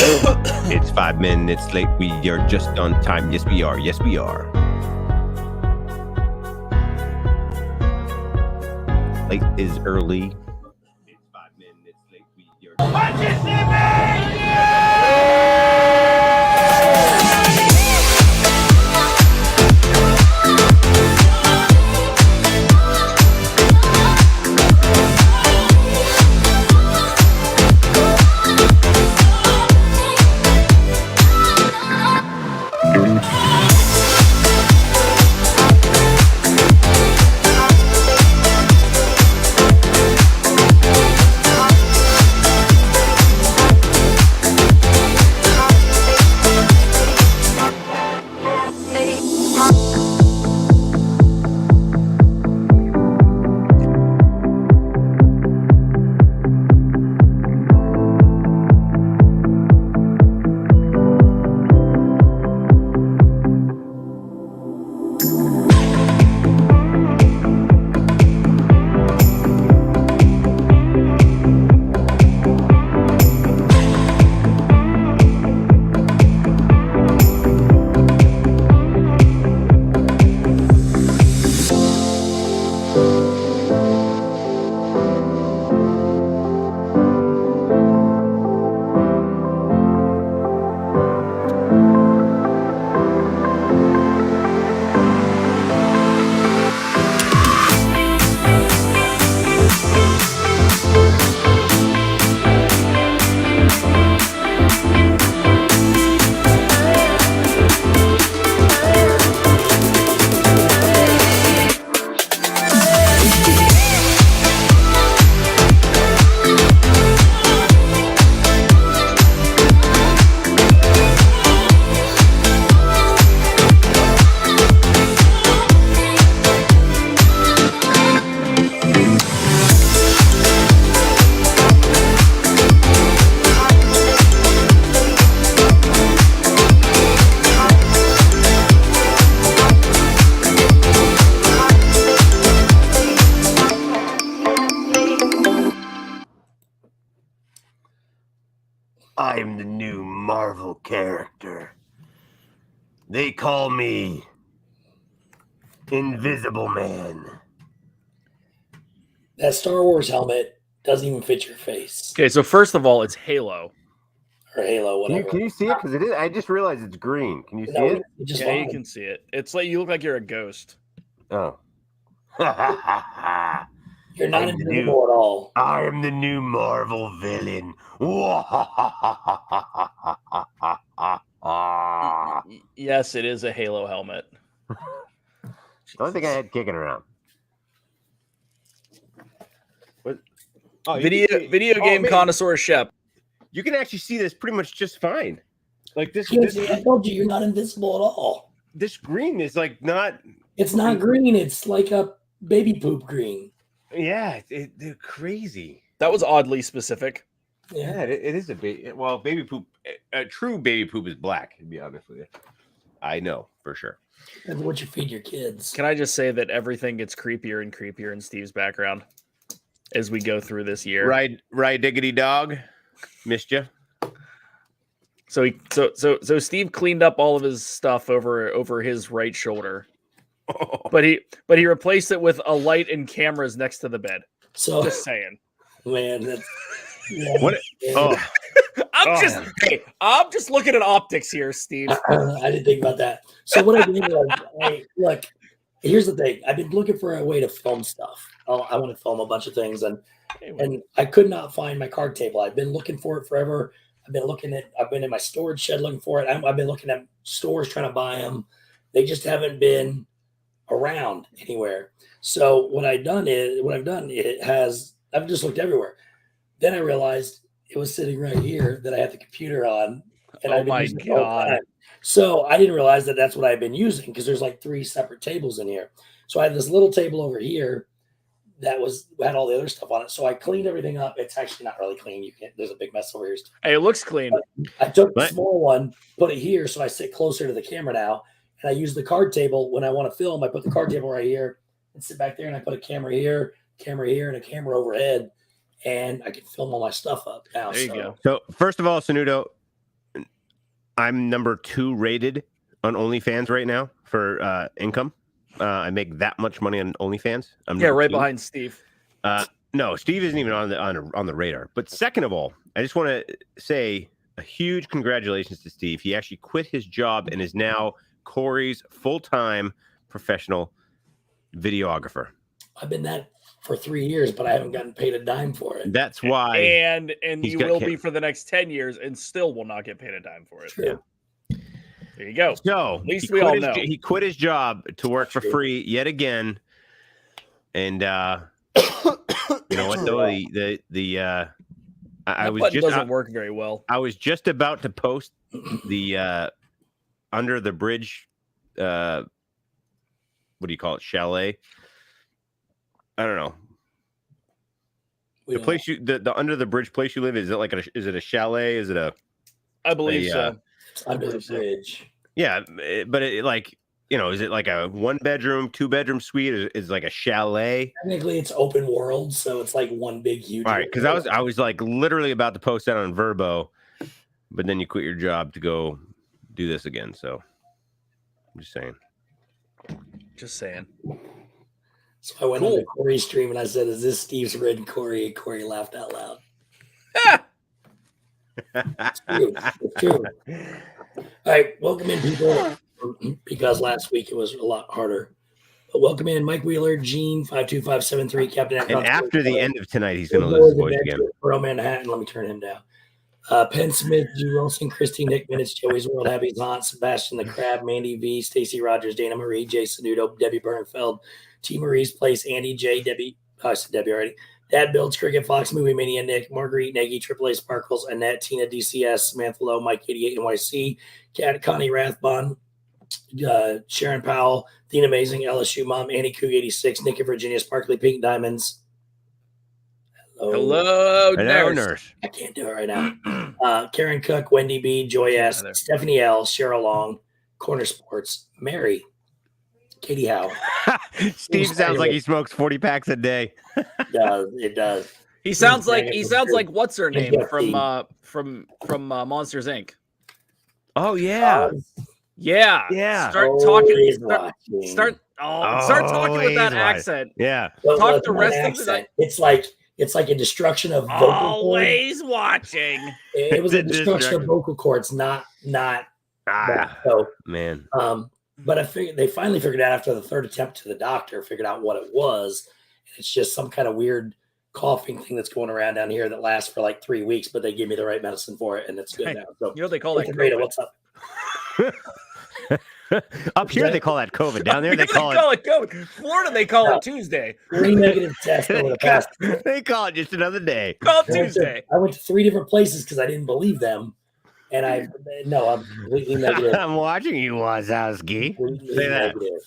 It's 5 minutes late. We are just on time. Yes, we are. Yes, we are. Late is early. It's 5 minutes late. We are. Watch it, I'm the new Marvel character. They call me Invisible Man. That Star Wars helmet doesn't even fit your face. Okay, so first of all, it's Halo. Or Halo, whatever. Can you see it? Because it is. I just realized it's green. Can you see it? Yeah, you can see it. It's like you look like you're a ghost. Oh. You're not invisible at all. I am the new Marvel villain. Yes, it is a Halo helmet. The only thing I had kicking around. What? Oh, Video game connoisseur Shep. You can actually see this pretty much just fine. Like this. I told you, you're not invisible at all. This green is like not. It's not green. It's like a baby poop green. Yeah, they're crazy. That was oddly specific. Yeah, it is a baby. Well, baby poop. A true baby poop is black. To be honest with you, I know for sure. That's what you feed your kids. Can I just say that everything gets creepier and creepier in Steve's background as we go through this year? Right, diggity dog. Missed you. So Steve cleaned up all of his stuff over his right shoulder. But he replaced it with a light and cameras next to the bed. So just saying. Man, that's what I'm just looking at optics here, Steve. I didn't think about that. So what I did was, look, here's the thing. I've been looking for a way to film stuff. I want to film a bunch of things, and I could not find my card table. I've been looking for it forever. I've been in my storage shed looking for it. I've been looking at stores trying to buy them. They just haven't been around anywhere. So I've just looked everywhere. Then I realized it was sitting right here that I had the computer on, and I've been using it the whole time. So I didn't realize that that's what I've been using, because there's like 3 separate tables in here. So I had this little table over here that had all the other stuff on it. So I cleaned everything up. It's actually not really clean. There's a big mess over here. Hey, it looks clean. I took the small one, put it here, so I sit closer to the camera now. And I use the card table when I want to film. I put the card table right here and sit back there, and I put a camera here, and a camera overhead, and I can film all my stuff up now. There you go. So first of all, Sanudo, I'm number 2 rated on OnlyFans right now for income. I make that much money on OnlyFans. I'm Yeah, number right 2. behind Steve. No, Steve isn't even on the radar. But second of all, I just want to say a huge congratulations to Steve. He actually quit his job and is now Corey's full-time professional videographer. I've been that for 3 years, but I haven't gotten paid a dime for it. That's why. And you will be for the next 10 years and still will not get paid a dime for it. True. There you go. So at least we all know. He quit his job to work for free yet again. And you know what though? I was just doesn't work very well. I was just about to post the under the bridge what do you call it? Chalet. I don't know. The place the under the bridge place you live, is it a chalet? Is it I believe so. Under the bridge. Yeah, but is it like a 1-bedroom, 2-bedroom suite? Is like a chalet? Technically, it's open world, so it's like one big huge. All right, because I was like literally about to post that on Verbo, but then you quit your job to go do this again. So I'm just saying. Just saying. So I went on the Corey stream and I said, "Is this Steve's red Corey?" And Corey laughed out loud. It's true. It's true. All right, welcome in, people. Because last week it was a lot harder. But welcome in, Mike Wheeler, Gene 52573, Captain. And after the end of tonight, he's going to lose his voice again. Pearl Manhattan. Let me turn him down. Penn Smith, G. Wilson, Christine Hickman, it's Joey's World, Happy's Haunt, Sebastian the Crab, Mandy V, Stacy Rogers, Dana Marie, Jason Nudo, Debbie Bernfeld, T. Marie's Place, Andy J, Debbie. Oh, I said Debbie already. Dad Builds, Cricket, Fox, Movie Mania, Nick, Marguerite, Nagy, AAA Sparkles, Annette, Tina, DCS, Samantha Lowe, Mike 88 NYC, Cat, Connie Rathbon, Sharon Powell, Dean Amazing, LSU Mom, Annie Coog 86, Nikki Virginia, Sparkly Pink Diamonds. Hello, nurse. I can't do it right now. Karen Cook, Wendy B, Joy S, Stephanie L, Cheryl Long, Corner Sports, Mary, Katie Howe. Steve sounds like he smokes 40 packs a day. It does. He sounds like what's her name from Monsters Inc. Oh yeah. Yeah. Start talking with that accent. Yeah. Talk the rest of the night. It's like a destruction of vocal always cords. Watching. It was a destruction of vocal cords, not that. So, man. But I figured they finally figured out after the third attempt to the doctor, figured out what it was. It's just some kind of weird coughing thing that's going around down here that lasts for like 3 weeks, but they gave me the right medicine for it and it's good now. So you know they call that COVID. What's up? Up here they call that COVID. Down there they call it COVID. Florida they call it Tuesday. 3 negative tests over the past. They call it just another day. Call it Tuesday. I went to 3 different places because I didn't believe them. And I'm completely negative. I'm watching you, Wazowski. Say that. Negative.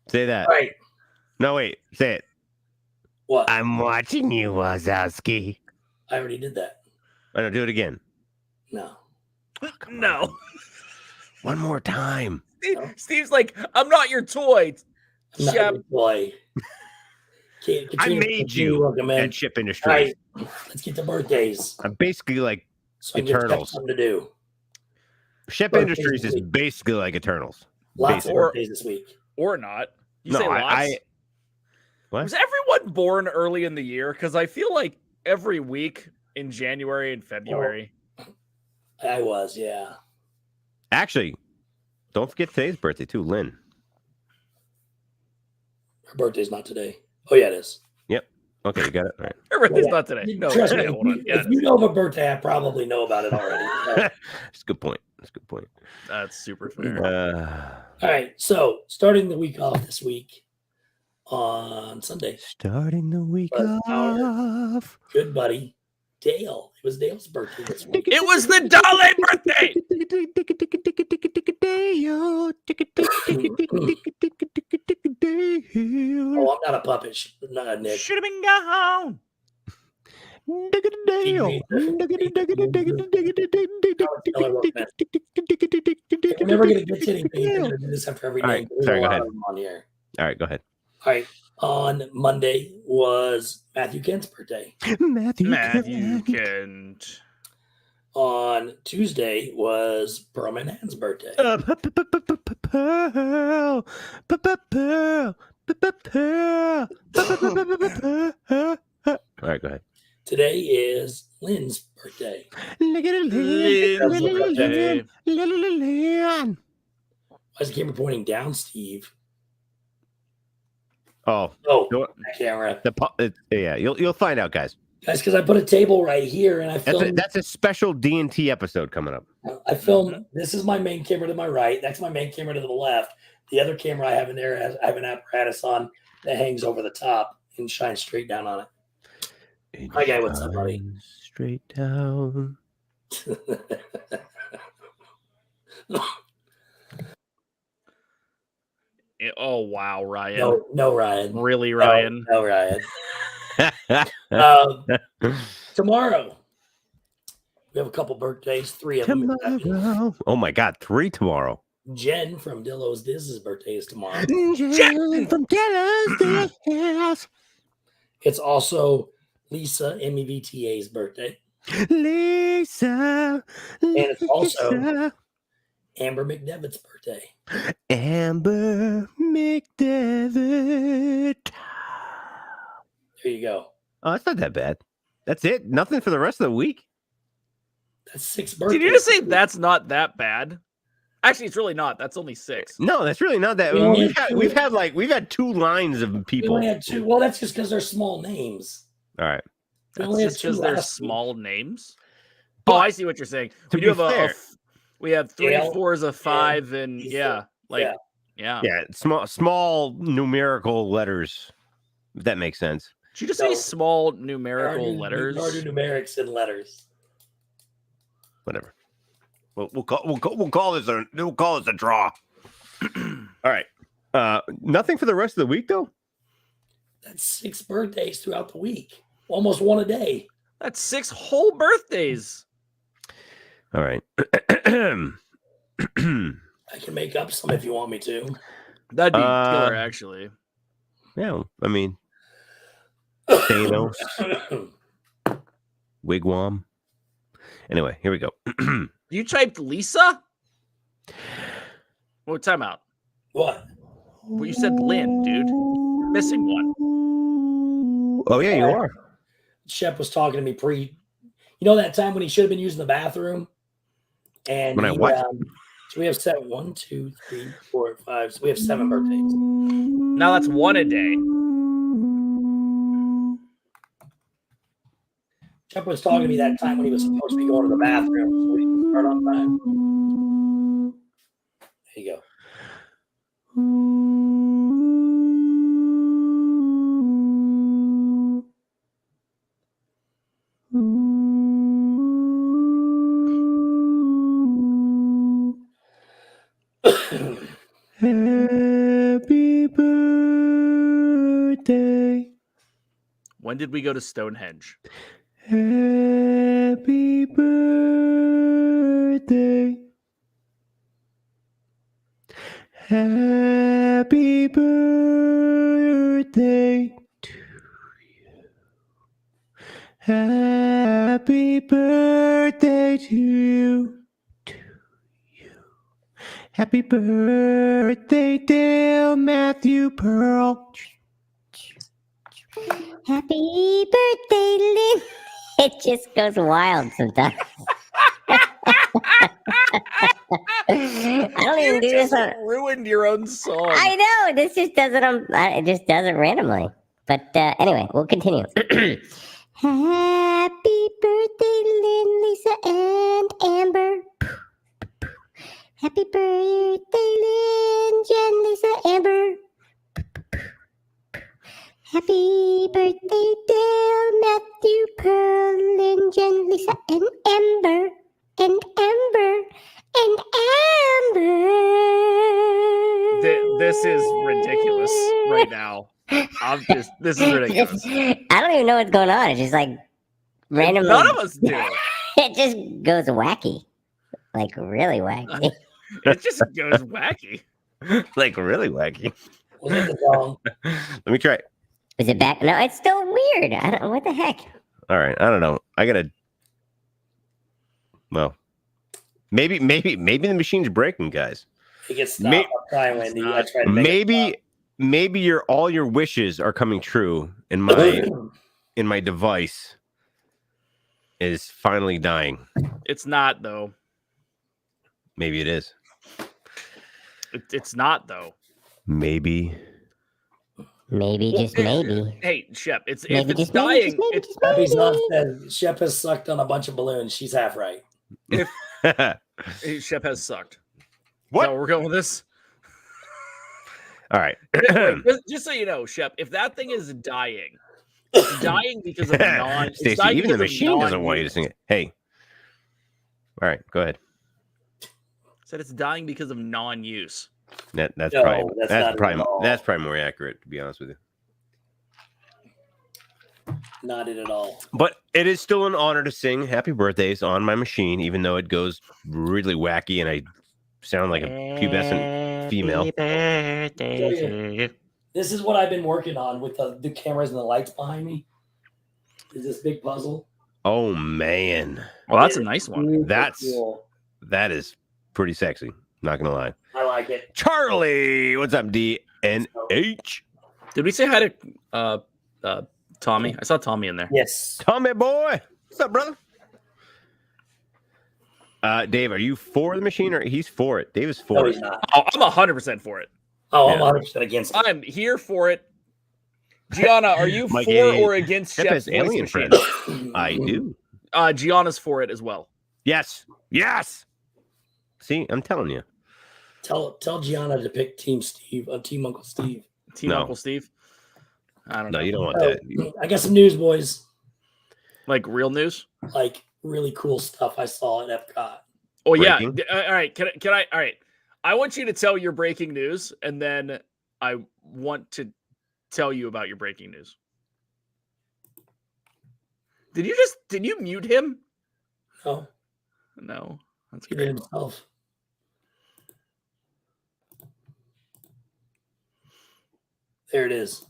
Say that. All right. No, wait. Say it. What? I'm watching you, Wazowski. I already did that. I don't do it again. No. No. One more time. Steve's like, I'm not your toy. I'm not your toy. I made you at Shep Industries. All right. Let's get to birthdays. I'm basically like Eternals. Something to do. Shep Industries is basically like Eternals. Lots of birthdays this week. Or not. You say lots? What? Was everyone born early in the year? Because I feel like every week in January and February. I was, yeah. Actually, don't forget today's birthday too, Lynn. Her birthday's not today. Oh yeah, it is. Yep. Okay, you got it. All right. Her birthday's not today. No, trust me. If you know of a birthday, I probably know about it already. That's a good point. That's super fair. All right. So starting the week off this week on Sunday. Starting the week off. Good buddy, Dale. It was Dale's birthday this week. It was the Dale birthday. Oh, I'm not a puppet. Not Nick. Should have been gone. We're never going to get to anything. We're going to do this after every day. Right. Sorry, go ahead. On here. All right, go ahead. All right. On Monday was Matthew Kent's birthday. Matthew Kent. On Tuesday was Pearl Manhattan's birthday. Pearl. All right, go ahead. Today is Lynn's birthday. Look at Lynn's Lynn. Lynn. Why is the camera pointing down, Steve? Oh, that camera. Yeah, you'll find out, guys. Guys, because I put a table right here, and I filmed. That's a special D&T episode coming up. I filmed. This is my main camera to my right. That's my main camera to the left. The other camera I have in there, I have an apparatus on that hangs over the top and shines straight down on it. Hi, guy. What's up, buddy? Straight down. Oh wow, Ryan. No, Ryan. Really, Ryan? No, Ryan. Tomorrow we have a couple birthdays. 3 of them. Oh my God, 3 tomorrow. Jen from Dillo's Diz's birthday is tomorrow. Jen from Dillo's Diz. It's also Lisa MEVTA's birthday. Lisa. And it's also Amber McDevitt's birthday. Amber McDevitt. There you go. Oh, that's not that bad. That's it? Nothing for the rest of the week? That's 6 birthdays. Did you just say that's not that bad? Actually, it's really not. That's only 6. No, that's really not that. We've had 2 lines of people. We only had 2. Well, that's just because they're small names. All right. That's just because they're small names. Oh, I see what you're saying. We do have we have 3 4s of 5 and yeah. Small numerical letters. If that makes sense. Did you just say small numerical letters? Or do numerics and letters. Whatever. We'll call this a draw. All right. Nothing for the rest of the week though. That's 6 birthdays throughout the week. Almost 1 a day. That's 6 whole birthdays. All right. I can make up some if you want me to. That'd be killer, actually. Yeah, I mean, Thanos, Wigwam. Anyway, here we go. You typed Lisa? Well, time out. What? Well, you said Lynn, dude. Missing one. Oh, yeah, you are. Shep was talking to me you know that time when he should have been using the bathroom? And when I what? So we have 7, 1, 2, 3, 4, 5. So we have 7 birthdays. Now that's 1 a day. Shep was talking to me that time when he was supposed to be going to the bathroom. So we can start on time. There you go. Happy birthday. When did we go to Stonehenge? Happy birthday. Happy birthday to you. Happy birthday to you. Happy birthday, Dale Matthew Pearl. Happy birthday, Lynn. It just goes wild sometimes. I don't even do this on. Ruined your own song. I know. This just does it on. It just does it randomly. But anyway, we'll continue. Happy birthday, Lynn, Lisa, and Amber. Happy birthday, Lynn, Jen, Lisa, Amber. Happy birthday, Dale, Matthew, Pearl, Lynn, Jen, Lisa, and Amber. And Amber. And Amber. This is ridiculous right now. This is ridiculous. I don't even know what's going on. It's just like randomly. None of us do. It just goes wacky. Like really wacky. It just goes wacky. Like really wacky. Was it the song? Let me try. Is it back? No, it's still weird. I don't know what the heck. All right. I don't know. I gotta. Well, maybe the machine's breaking, guys. It gets stopped. I'm trying, Wendy. I tried to maybe all your wishes are coming true, and my device is finally dying. It's not though. Maybe it is. It's not though. Maybe. Maybe, just maybe. Hey, Shep, if Maybe it's just maybe, dying, just maybe, it's just Happy's not said Shep has sucked on a bunch of balloons. She's half right. Shep has sucked. What? So we're going with this. All right. Just so you know, Shep, if that thing is dying, it's dying because of Stacey, even the machine doesn't want you to sing it. Hey. All right, go ahead. Said it's dying because of non-use. That's No, probably that's probably more accurate, to be honest with you. Not it at all. But it is still an honor to sing happy birthdays on my machine, even though it goes really wacky and I sound like a pubescent female. This is what I've been working on with the cameras and the lights behind me. Is this big puzzle? Oh man. Well, that's a nice one. That's cool. That is pretty sexy. Not gonna lie. I like it. Charlie, what's up, DNH? Did we say hi to Tommy? I saw Tommy in there. Yes. Tommy boy. What's up, brother? Dave, are you for the machine or he's for it? Dave is for No, it. he's not. Oh, I'm 100% for it. Oh, I'm 100% against it. I'm here for it. Gianna, are you Mike for A. or against Shep Shep's has alien machine? friends. I do. Gianna's for it as well. Yes. See, I'm telling you. Tell Gianna to pick Team Steve, Team Uncle Steve. Team No. Uncle Steve? I don't know. No, you don't want that. I got some news, boys. Like real news? Like really cool stuff I saw at Epcot. Oh, Breaking? yeah. All right. Can I? All right. I want you to tell your breaking news, and then I want to tell you about your breaking news. Did you mute him? No, No. That's he did great. himself. There it is.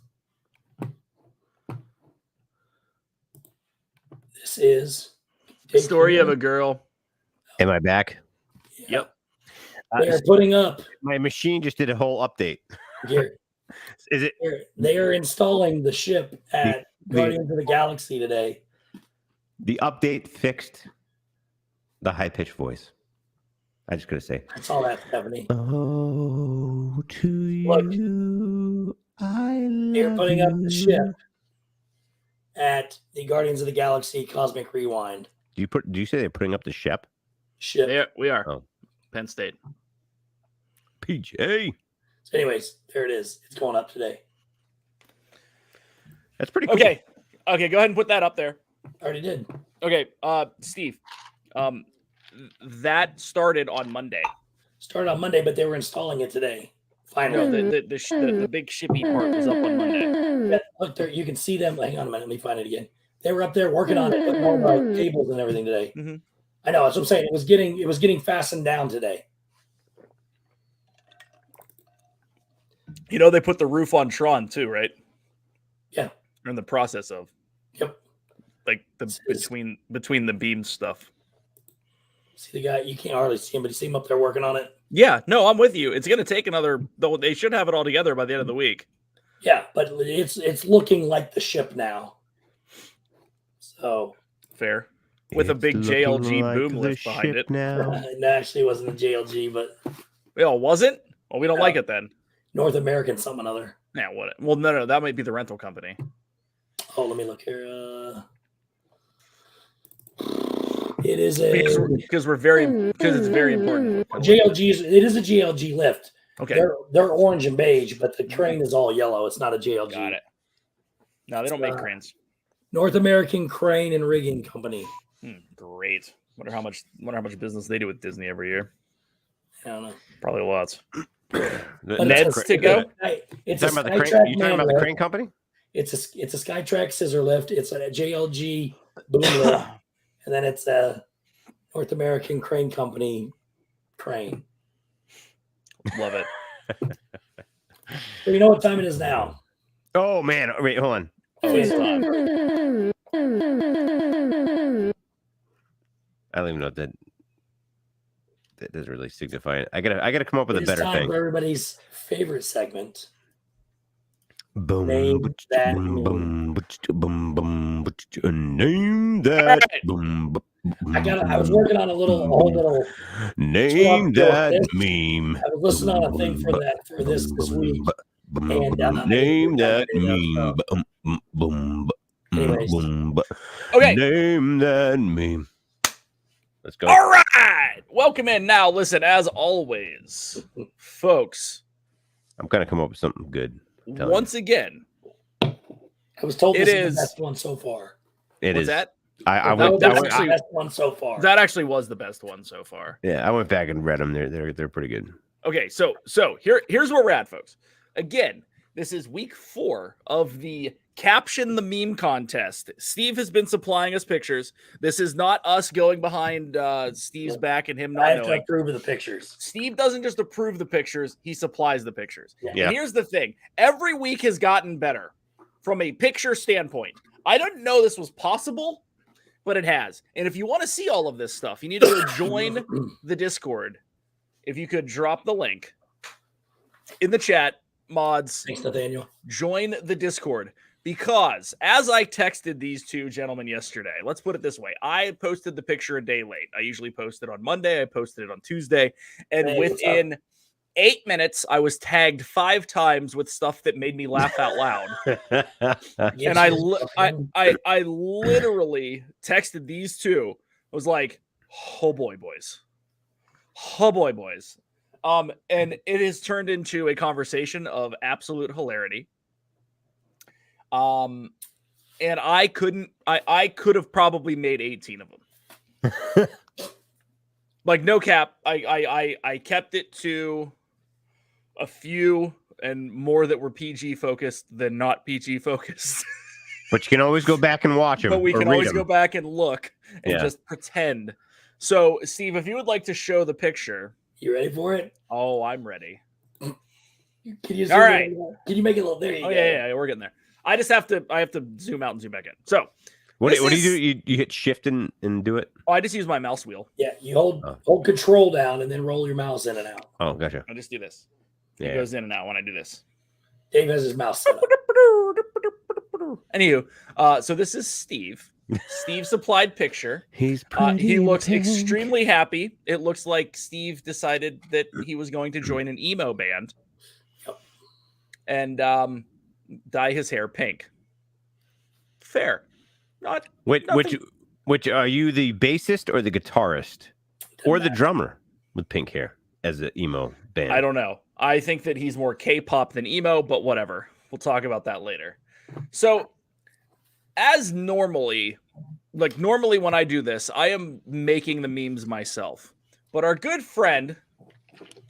This is Story of a girl. Am I back? Yep. They're putting up. My machine just did a whole update. Here, Is it? they are installing the ship at Guardians of the Galaxy today. The update fixed the high-pitched voice. I just gotta say. I saw that, Stephanie. Oh, to Look. you, I love They're putting up the you. ship at the Guardians of the Galaxy Cosmic Rewind Do you say they're putting up the Shep? ship. There we are. Oh. Penn State. PJ. So anyways, there it is. It's going up today. That's pretty cool. Okay. Okay, go ahead and put that up there. Already did. Okay, Steve. That started on Monday. Started on Monday, but they were installing it today. No, Finally. the big shippy part was up on Monday. Yeah, look there, you can see them. Hang on a minute, let me find it again. They were up there working on it, putting all the cables and everything today. Mhm. I know, that's what I'm saying. It was getting fastened down today. You know they put the roof on Tron too, right? Yeah. They're in the process of. Yep. Like the It's- between the beam stuff. See the guy, you can't hardly see him, but you see him up there working on it. Yeah, no, I'm with you. It's gonna take another. Though they should have it all together by the end of the week. Yeah, but it's looking like the ship now. So Fair. With a It's big looking JLG like boom the lift behind ship it. now. it actually wasn't a JLG, but Oh, wasn't? Well, we don't No. like it then. North American something or other. Yeah, what? Well, no, that might be the rental company. Oh, let me look here. It is a Because it's very important. JLG. It is a JLG lift. Okay, They're orange and beige, but the crane is all yellow. It's not a JLG. got it. No, they don't make cranes. North American Crane and Rigging Company. Great. Wonder how much business they do with Disney every year. I don't know. Probably lots. But Ned's it's to go? It's You a talking about the crane? Skytrack You talking man about the lift. crane company? It's a Skytrack scissor lift. It's a JLG boom lift, and then it's a North American Crane Company crane. Love it. So you know what time it is now? Oh man! Wait, hold on. Oh, it's time. I don't even know what that that doesn't really signify it. I gotta come up with a It's better time thing. for everybody's favorite segment. Boom, Name that boom, meme. boom, boom, name that. Boom, I was working on a whole little. Name that this. meme. I was listening on a thing for this week. And name that meme. meme. Boom. Anyways. Okay. Name that meme. Let's go. All right. Welcome in now. Listen, as always, folks. I'm gonna come up with something good. Once again, I was told this is the best one so far. What's that? I went. That's actually the best one so far. That actually was the best one so far. Yeah, I went back and read them. They're pretty good. Okay, so here's where we're at, folks. Again, this is week 4 of the Caption the Meme contest. Steve has been supplying us pictures. This is not us going behind Steve's back and him not knowing. I have to approve of the pictures. Steve doesn't just approve the pictures, he supplies the pictures. Yeah. And here's the thing. Every week has gotten better from a picture standpoint. I didn't know this was possible, but it has. And if you want to see all of this stuff, you need to go join the Discord. If you could drop the link in the chat, mods. Thanks, Nathaniel. Join the Discord. Because as I texted these two gentlemen yesterday, let's put it this way. I posted the picture a day late. I usually post it on Monday. I posted it on Tuesday. And within 8 minutes, I was tagged 5 times with stuff that made me laugh out loud. And I literally texted these two. I was like, oh boy, boys. Oh boy, boys. And it has turned into a conversation of absolute hilarity. And I could have probably made 18 of them. Like no cap. I kept it to a few and more that were PG focused than not PG focused. But you can always go back and watch them. But we can always go back and look and just pretend. So Steve, if you would like to show the picture. You ready for it? Oh, I'm ready. Can you all right. Can you make it a little there? You go. Yeah, we're getting there. I have to zoom out and zoom back in. So what do you do? You hit shift and do it? Oh, I just use my mouse wheel. Yeah, you hold control down and then roll your mouse in and out. Oh, gotcha. I just do this. Yeah. It goes in and out when I do this. Dave has his mouse set up. Anywho, so this is Steve. Steve supplied picture. He's pretty. He looks extremely happy. It looks like Steve decided that he was going to join an emo band. Yep. And dye his hair pink. Fair. Which are you, the bassist or the guitarist or the drummer with pink hair as an emo band? I don't know. I think that he's more K-pop than emo, but whatever. We'll talk about that later. So as normally when I do this, I am making the memes myself. But our good friend,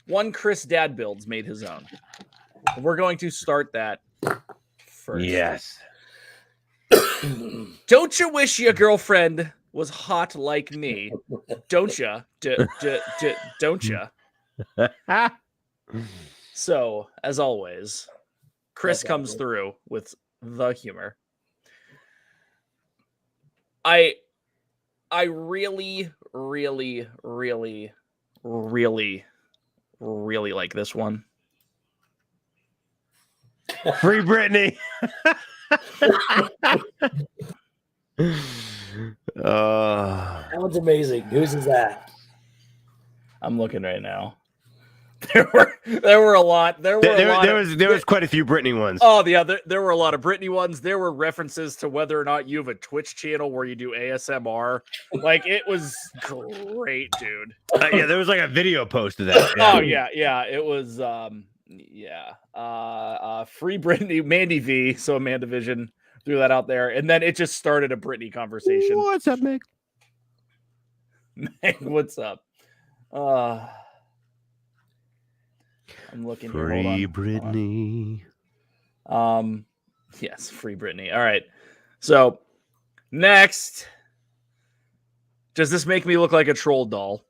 one Chris Dad Builds, made his own. We're going to start that first. Yes. Don't you wish your girlfriend was hot like me? Don't ya? Don't ya? So, as always, Chris comes through with the humor. I really, really, really, really, really like this one. Free Britney. That one's amazing. Whose is that? I'm looking right now. There were a lot. There was quite a few Britney ones. Oh yeah, there were a lot of Britney ones. There were references to whether or not you have a Twitch channel where you do ASMR. Like it was great, dude. Yeah, there was like a video post of that. Yeah. Oh yeah, it was. Free Britney, Mandy V. So Amanda Vision threw that out there, and then it just started a Britney conversation. What's up, Meg? Meg, what's up? I'm looking here. Free Britney. Yes, free Britney. All right. So next, does this make me look like a troll doll?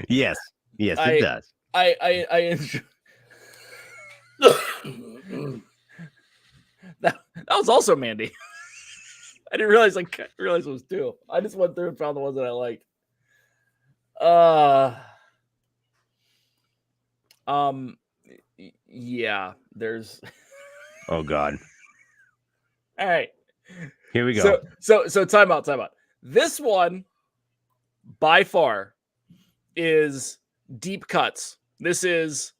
Yes, it does. I enjoy... that was also Mandy. I didn't realize it was 2. I just went through and found the ones that I liked. Yeah, there's Oh God. all right. Here we go. So time out. This one by far is deep cuts. This is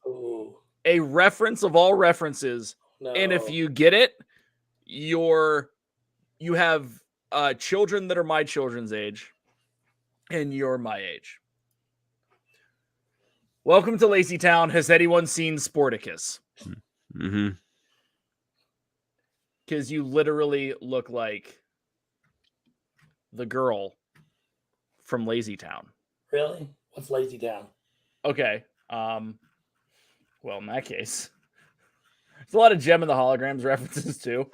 a reference of all references. No. And if you get it, you have children that are my children's age, and you're my age. Welcome to Lazy Town. Has anyone seen Sporticus? Mm-hmm. Because you literally look like the girl from Lazy Town. Really? What's Lazy Town? Okay. Well, in that case, there's a lot of Gem and the Holograms references too.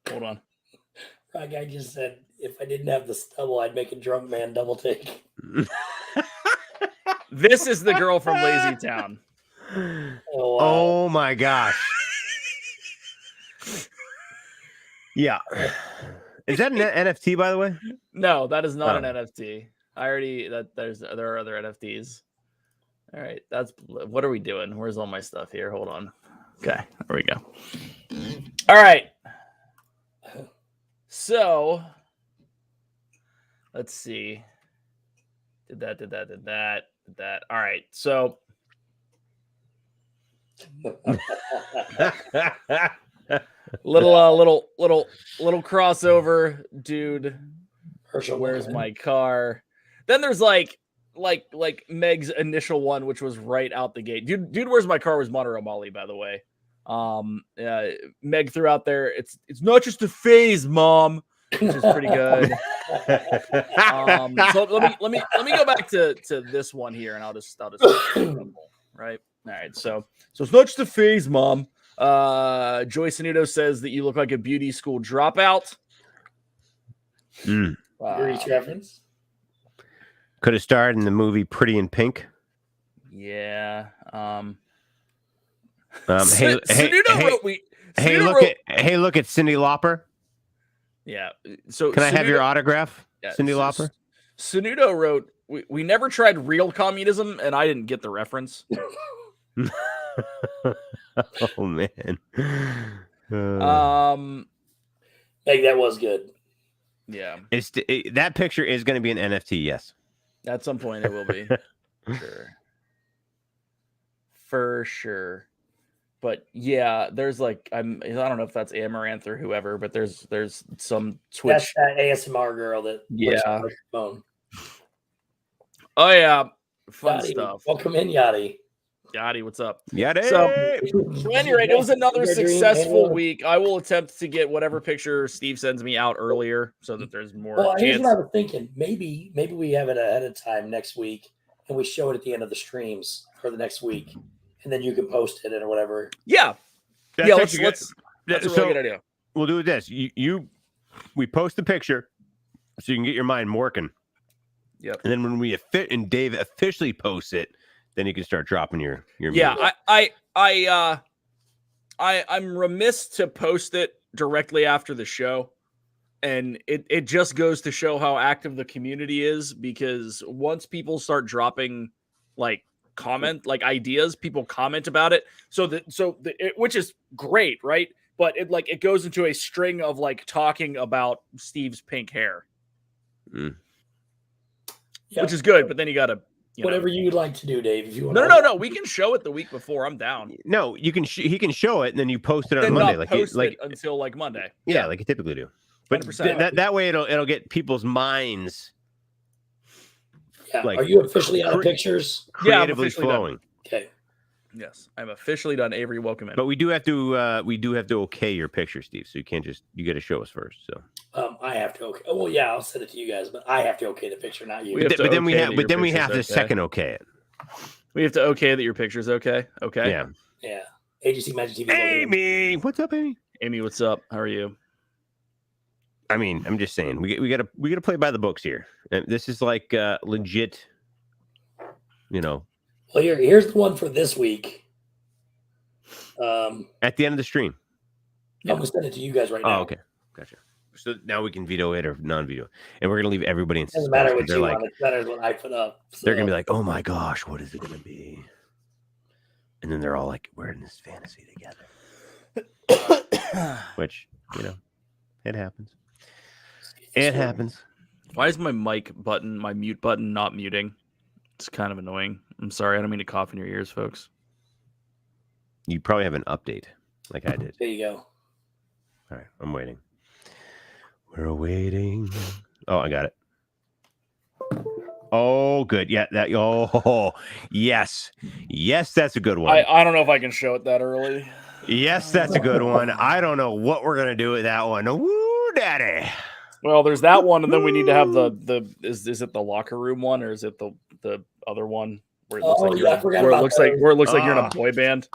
Hold on. That guy just said, if I didn't have the stubble, I'd make a drunk man double take. This is the girl from Lazy Town. Oh, wow. Oh my gosh. Yeah. Is that an NFT, by the way? No, that is not an NFT. I already there are other NFTs. All right, what are we doing? Where's all my stuff here? Hold on. Okay, there we go. All right. So let's see. Did that. All right. So little crossover, dude. Herschel, where's my car? Then there's like Meg's initial one, which was right out the gate. Dude, where's my car was Monterey Molly, by the way. Meg threw out there. It's not just a phase, Mom, which is pretty good. So let me go back to this one here, and I'll just right. All right. So it's not just a phase, Mom. Joyce Sanudo says that you look like a beauty school dropout. Reach reference. Could have starred in the movie Pretty in Pink. Yeah. Hey, look at Cyndi Lauper. Yeah. So can I have your autograph, Cyndi Lauper? Sanudo wrote, we never tried real communism, and I didn't get the reference. Oh man. Hey, that was good. Yeah. That picture is going to be an NFT, yes. At some point it will be. Sure. For sure. But yeah, there's like I don't know if that's Amaranth or whoever, but there's some Twitch. That's that ASMR girl that looks on her phone. Oh yeah, fun Yachty, stuff. welcome in, Yachty. Yachty, what's up? Yachty. So anyway, it was another successful week. I will attempt to get whatever picture Steve sends me out earlier, so that there's more. Well, here's what I was thinking. Maybe we have it ahead of time next week, and we show it at the end of the streams for the next week, and then you can post it or whatever. Yeah, that's a really good idea. We'll do this. We post the picture so you can get your mind working. Yep. And then when and Dave officially posts it, then you can start dropping your yeah. I'm remiss to post it directly after the show, and it just goes to show how active the community is, because once people start dropping ideas, people comment about it, which is great, right? But it goes into a string of talking about Steve's pink hair, which is good. But then you gotta whatever you would like to do, Dave. If you want. No. We can show it the week before. I'm down. No, you can. He can show it, and then you post it on Monday, until Monday. Yeah, like you typically do. But that way, it'll get people's minds. Yeah. Are you officially out of pictures? Creatively flowing. Done. Okay. Yes, I'm officially done. Avery, welcome in. But we do have to okay your picture, Steve. So you got to show us first. So I have to okay. Well, yeah, I'll send it to you guys, but I have to okay the picture, not you. But then we have to second okay it. We have to okay that your picture's okay. Okay. Yeah. Yeah. AGC Magic TV. Amy, what's up, Amy? Amy, what's up? How are you? I mean, I'm just saying we gotta play by the books here. And this is like legit. Well, here's the one for this week. At the end of the stream. I'm gonna send it to you guys right now. Oh, okay, gotcha. So now we can veto it or non-veto, and we're gonna leave everybody in Doesn't suspense. matter 'cause what they're you like, want. It matters what I put up. they're gonna be like, "Oh my gosh, what is it gonna be?" And then they're all like, "We're in this fantasy together," which it happens. It happens. Why is my mute button not muting? It's kind of annoying. I'm sorry. I don't mean to cough in your ears, folks. You probably have an update, like I did. There you go. All right, I'm waiting. We're waiting. Oh, I got it. Oh, good. Yeah, that. Oh, yes, that's a good one. I don't know if I can show it that early. Yes, that's a good one. I don't know what we're gonna do with that one. Woo, daddy. Well, there's that one, and then we need to have the is it the locker room one or is it the other one where it looks like I forgot about where it looks like you're in a boy band?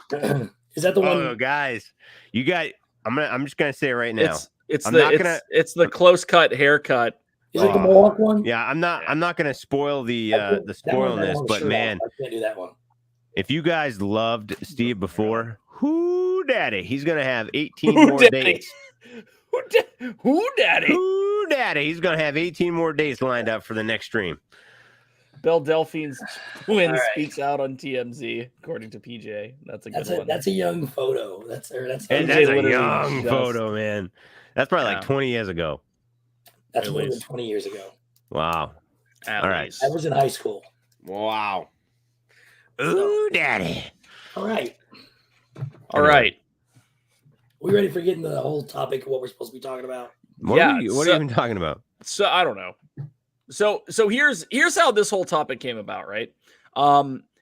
Is that the one? Oh, guys, you got. I'm just gonna say it right now. It's I'm the not gonna- it's the close cut haircut. Is it the Mohawk one? Yeah, I'm not gonna spoil the spoiliness, but man, I can't do that one. if you guys loved Steve before, whoo, daddy, he's gonna have 18 more days. Who daddy? Whoo, daddy, he's gonna have 18 more days lined up for the next stream. Belle Delphine's twin All right. speaks out on TMZ, according to PJ. That's a good one. That's a young photo. That's And that's literally a young just- photo, man. That's probably like Yeah. 20 years ago. that's at more than least. 20 years ago. Wow. At All right. least. I was in high school. Wow. Ooh, daddy. All right. All right. We ready for getting to the whole topic of what we're supposed to be talking about? What Yeah, are you so- even talking about? So I don't know. So here's how this whole topic came about, right?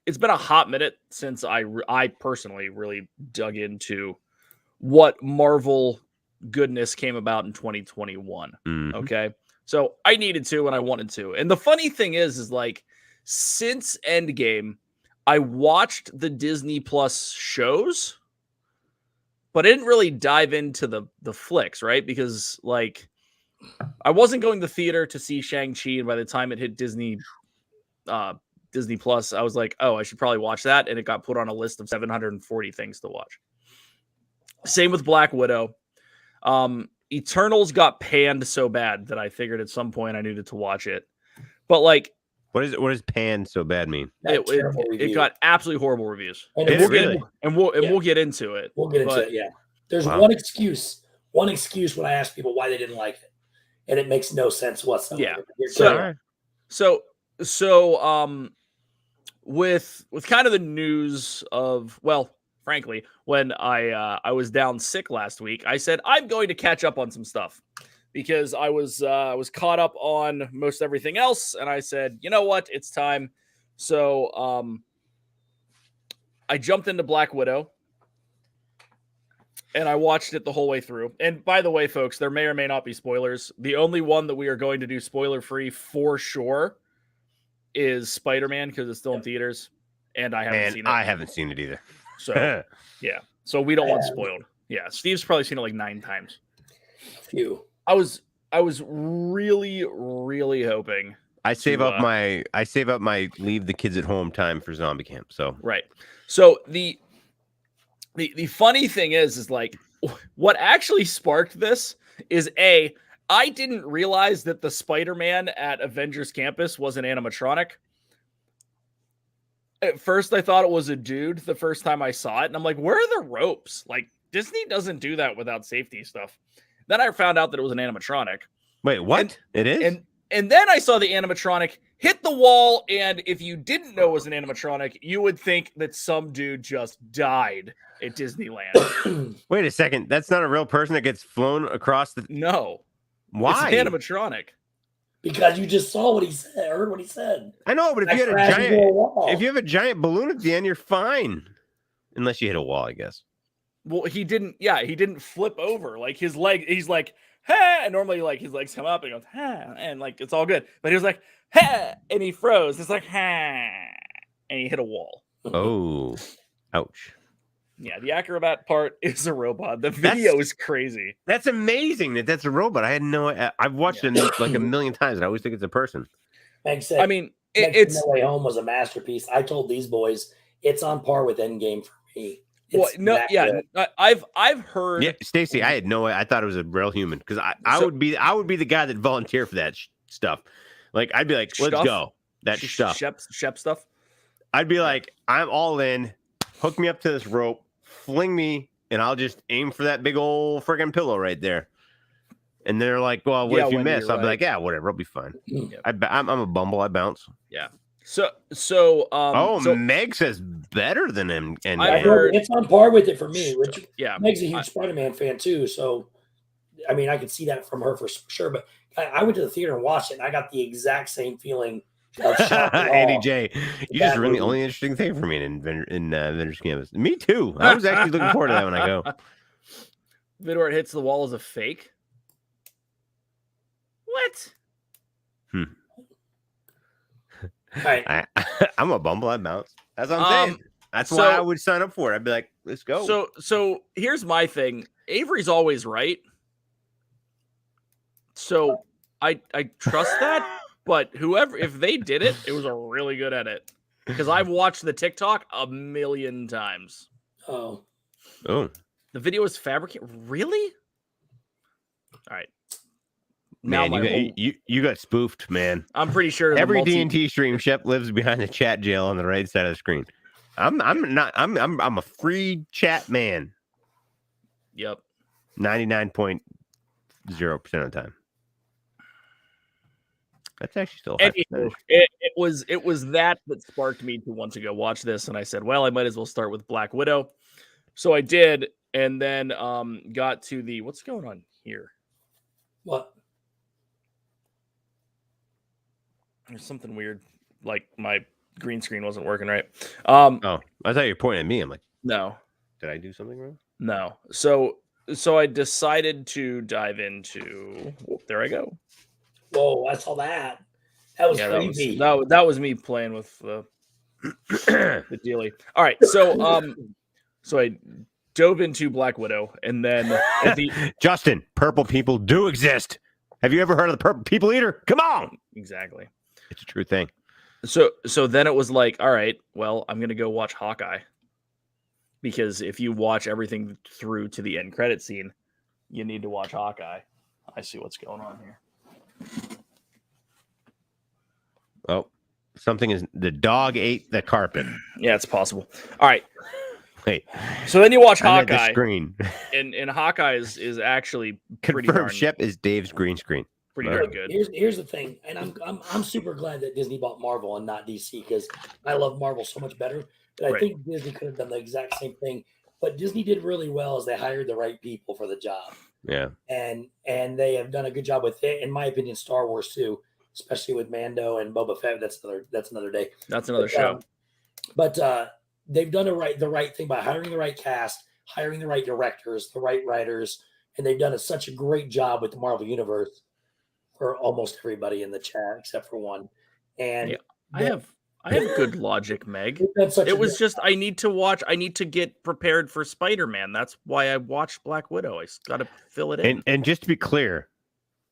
It's been a hot minute since I personally really dug into what Marvel goodness came about in 2021. Mhm. Okay. So I needed to and I wanted to. And the funny thing is like since Endgame, I watched the Disney Plus shows, but I didn't really dive into the flicks, right? Because like I wasn't going to the theater to see Shang-Chi, and by the time it hit Disney Plus, I was like, oh, I should probably watch that. And it got put on a list of 740 things to watch. Same with Black Widow. Eternals got panned so bad that I figured at some point I needed to watch it. But like, What is pan so bad mean? it got absolutely horrible reviews. And Did we'll it get- really? We'll get into it. We'll get into But- it. Yeah. There's Wow. one excuse when I ask people why they didn't like it, and it makes no sense whatsoever. Yeah. You're So- correct. So with kind of the news of, well, frankly, when I was down sick last week, I said I'm going to catch up on some stuff because I was caught up on most everything else, and I said, you know what, it's time. So I jumped into Black Widow. And I watched it the whole way through. And by the way, folks, there may or may not be spoilers. The only one that we are going to do spoiler-free for sure is Spider-Man because it's still in theaters. And I haven't seen it. I haven't seen it either. So, yeah. So we don't want spoiled. Yeah. Steve's probably seen it like 9 times. Phew. I was really, really hoping. I save up my leave the kids at home time for zombie camp. So Right. So the funny thing is like what actually sparked this is I didn't realize that the Spider-Man at Avengers Campus was an animatronic. At first, I thought it was a dude the first time I saw it. And I'm like, where are the ropes? Like, Disney doesn't do that without safety stuff. Then I found out that it was an animatronic. wait, what? It is? And then I saw the animatronic hit the wall. And if you didn't know it was an animatronic, you would think that some dude just died at Disneyland. Wait a second. That's not a real person that gets flown across the. No. Why? It's an animatronic. Because you just saw what he said, heard what he said. I know, but if you had if you have a giant balloon at the end, you're fine. Unless you hit a wall, I guess. Well, he didn't flip over. Like his leg, he's like, ha, and normally like his legs come up and he goes, ha, and like it's all good. But he was like, ha, and he froze. It's like, ha, and he hit a wall. Oh, ouch. Yeah, the acrobat part is a robot. The video is crazy. That's amazing that's a robot. I had no. I've watched it like a million times, and I always think it's a person. Meg said, I mean, Meg it's No Way Home was a masterpiece. I told these boys it's on par with Endgame for me. It's good. I've heard. Yeah, Stacy, I had no. I thought it was a real human because I would be the guy that volunteer for that stuff. Like I'd be like, let's go that stuff. Shep stuff. I'd be like, I'm all in. Hook me up to this rope, fling me, and I'll just aim for that big old friggin' pillow right there. And they're like, well, what if you miss? I'll be like, yeah, whatever, I'll be fine. Yeah. I'm a bumble. I bounce. Yeah. So Meg says better than him. And I heard it's on par with it for me. Which Meg's a huge Spider-Man fan too. So, I mean, I could see that from her for sure. But I went to the theater and watched it, and I got the exact same feeling. Andy J, you just ruined the only interesting thing for me in Avengers Campus. Me too. I was actually looking forward to that when I go. Vidor hits the wall as a fake. What? Right. I'm a bumble. I bounce. That's what I'm saying. That's why I would sign up for it. I'd be like, let's go. So here's my thing. Avery's always right. So I trust that. But if they did it, it was a really good edit. Because I've watched the TikTok a million times. Oh. The video is fabricated. Really? All right. Man, you got spoofed, man. I'm pretty sure every D&T stream, Shep lives behind the chat jail on the right side of the screen. I'm a free chat man. Yep. 99.0% of the time. That's actually still it was that sparked me to want to go watch this, and I said, well, I might as well start with Black Widow. So I did, and then got to the what's going on here? What? There's something weird, like my green screen wasn't working right. I thought you were pointing at me. I'm like, no. Did I do something wrong? No. So I decided to dive into. There I go. Whoa! I saw that. That was creepy. That was me playing with the dealie. All right, so I dove into Black Widow, and then Justin, purple people do exist. Have you ever heard of the purple people eater? Come on. Exactly. It's a true thing. So then it was like, all right, well, I'm gonna go watch Hawkeye, because if you watch everything through to the end credit scene, you need to watch Hawkeye. I see what's going on here. Oh, something is the dog ate the carpet. Yeah, it's possible. All right. Hey, so then you watch Hawkeye. The screen. and Hawkeye is actually pretty Confirmed. darn, Shep is Dave's green screen. Pretty darn good. Here's the thing, and I'm super glad that Disney bought Marvel and not DC, because I love Marvel so much better. But I think Disney could have done the exact same thing. But Disney did really well as they hired the right people for the job. Yeah. And they have done a good job with it, in my opinion. Star Wars too, especially with Mando and Boba Fett. That's another day. That's another show. But they've done the right thing by hiring the right cast, hiring the right directors, the right writers, and they've done such a great job with the Marvel Universe for almost everybody in the chat except for one. And I have good logic, Meg. It was just I need to get prepared for Spider-Man. That's why I watched Black Widow. I got to fill it in. And just to be clear,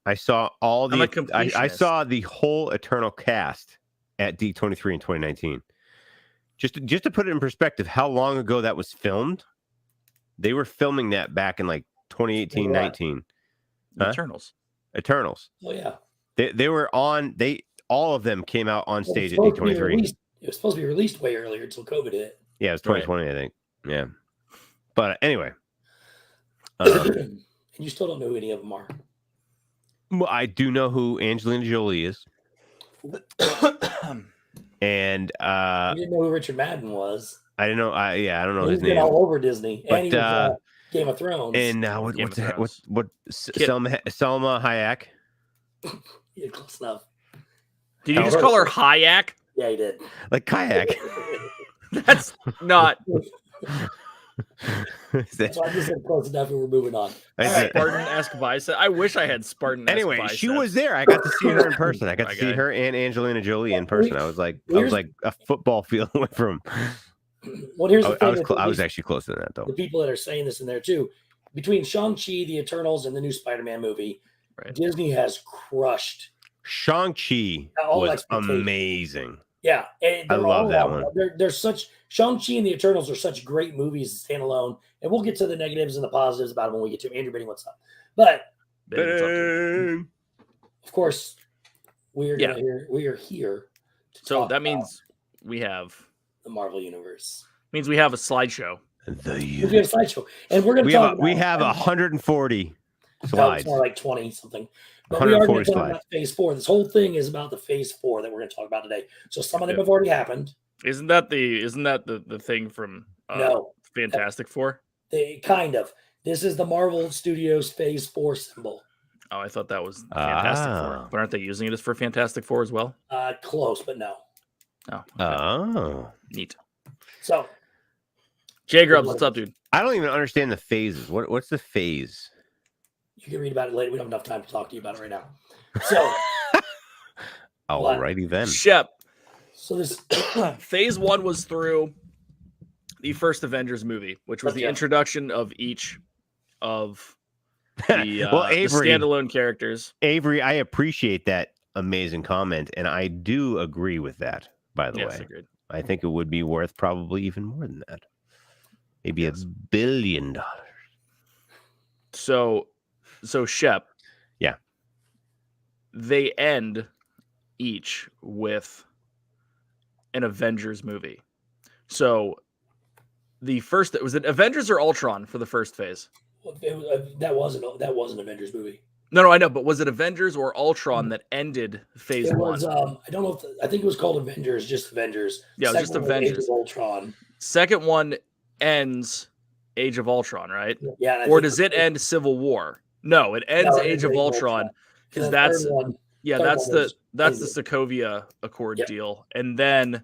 I saw I saw the whole Eternal cast at D23 in 2019. Just to put it in perspective, how long ago that was filmed? They were filming that back in like 2018, 19. Huh? Eternals. Oh yeah. They were on. All of them came out on stage at D23. It was supposed to be released way earlier until COVID hit. Yeah, it was 2020, I think. Yeah. But anyway. And you still don't know who any of them are. Well, I do know who Angelina Jolie is. And you didn't know who Richard Madden was. I didn't know. I don't know his name. All over Disney. But, and he was Game of Thrones. And what Selma Hayek? Yeah, close enough. Did you just call her Hayek? Yeah, he did. Like kayak. That's not. So I just said close enough, and we're moving on. Spartan-esque bicep. I wish I had Spartan-esque anyway, bicep. She was there. I got to see her in person. I got to see her and Angelina Jolie in person. I was like a football field away from. Well, here's the thing. I was actually closer than that, though. The people that are saying this in there too, between Shang-Chi, the Eternals, and the new Spider-Man movie, Disney has crushed. Shang-Chi was amazing. Yeah, and I they're love all that long. one. They're such Shang-Chi and the Eternals are such great movies standalone, and we'll get to the negatives and the positives about them when we get to Andrew Bidding. What's up? But of course, we are here. So that means we have the Marvel Universe. Means we have a slideshow. We have a slideshow, and we're going to talk. We have 140 slides. No, it's more like 20 something. But we are going to talk about Phase 4. This whole thing is about the Phase 4 that we're going to talk about today. So some of them have already happened. Isn't that the thing from no Fantastic Four? Kind of. This is the Marvel Studios Phase 4 symbol. Oh, I thought that was Fantastic Four. But aren't they using it as for Fantastic Four as well? Close, but no. Oh. Okay. Neat. So, Jay Grubbs, what's up, dude? I don't even understand the phases. What's the phase? You can read about it later. We don't have enough time to talk to you about it right now. So, alrighty then. Shep. So this Phase 1 was through the first Avengers movie, which was the introduction of each of the, Avery, the standalone characters. Avery, I appreciate that amazing comment, and I do agree with that. By the way, agreed. I think it would be worth probably even more than that. Maybe $1 billion. So Shep, yeah, they end each with an Avengers movie. So the first, was it Avengers or Ultron for the first phase? That wasn't Avengers movie. No, I know, but was it Avengers or Ultron that ended Phase 1? Was, I don't know. I think it was called Avengers, just Avengers. Yeah, just Avengers. Age of Ultron. Second one ends Age of Ultron, right? Yeah. Or does it end Civil War? No, it ends Age of Ultron because that's the Sokovia Accord deal, and then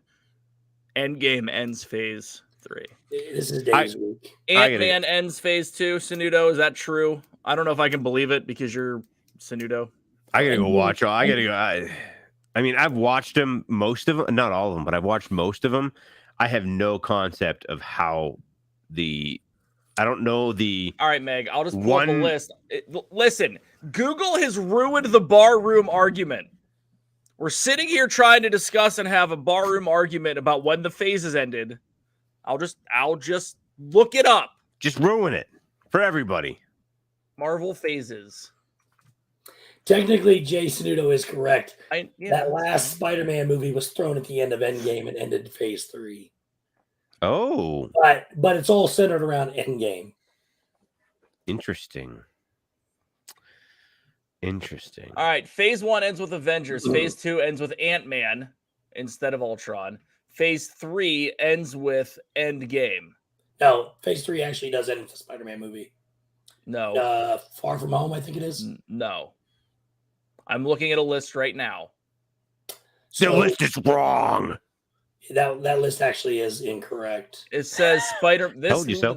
Endgame ends Phase 3. This is Dave's week. Ant-Man ends Phase 2. Sanudo, is that true? I don't know if I can believe it because you're Sanudo. I gotta go watch. I gotta go. I mean, I've watched them, most of them, not all of them, but I've watched most of them. I have no concept of how I don't know the. All right, Meg, I'll just pull up a list. Listen, Google has ruined the barroom argument. We're sitting here trying to discuss and have a barroom argument about when the phases ended. I'll just look it up. Just ruin it for everybody. Marvel phases. Technically, Jay Sanudo is correct. That last Spider-Man movie was thrown at the end of Endgame and ended Phase 3. Oh. But it's all centered around Endgame. Interesting. All right, Phase 1 ends with Avengers. Phase 2 ends with Ant-Man instead of Ultron. Phase 3 ends with Endgame. No, Phase 3 actually does end with the Spider-Man movie. No. Far From Home, I think it is. No. I'm looking at a list right now. The list is wrong. That list actually is incorrect. It says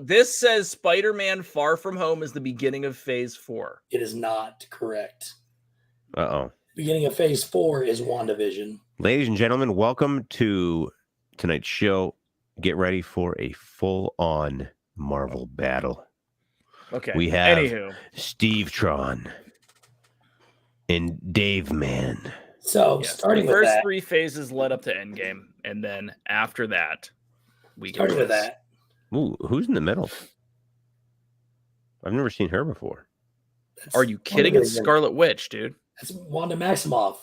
This says Spider-Man Far From Home is the beginning of Phase 4. It is not correct. Uh-oh. Beginning of Phase 4 is WandaVision. Ladies and gentlemen, welcome to tonight's show. Get ready for a full-on Marvel battle. Okay. We have Stevetron and Dave Man. So starting the with first 3 phases led up to Endgame, and then after that, we starting with that. Ooh, who's in the middle? I've never seen her before. Are you kidding? It's Scarlet Witch, dude. That's Wanda Maximoff.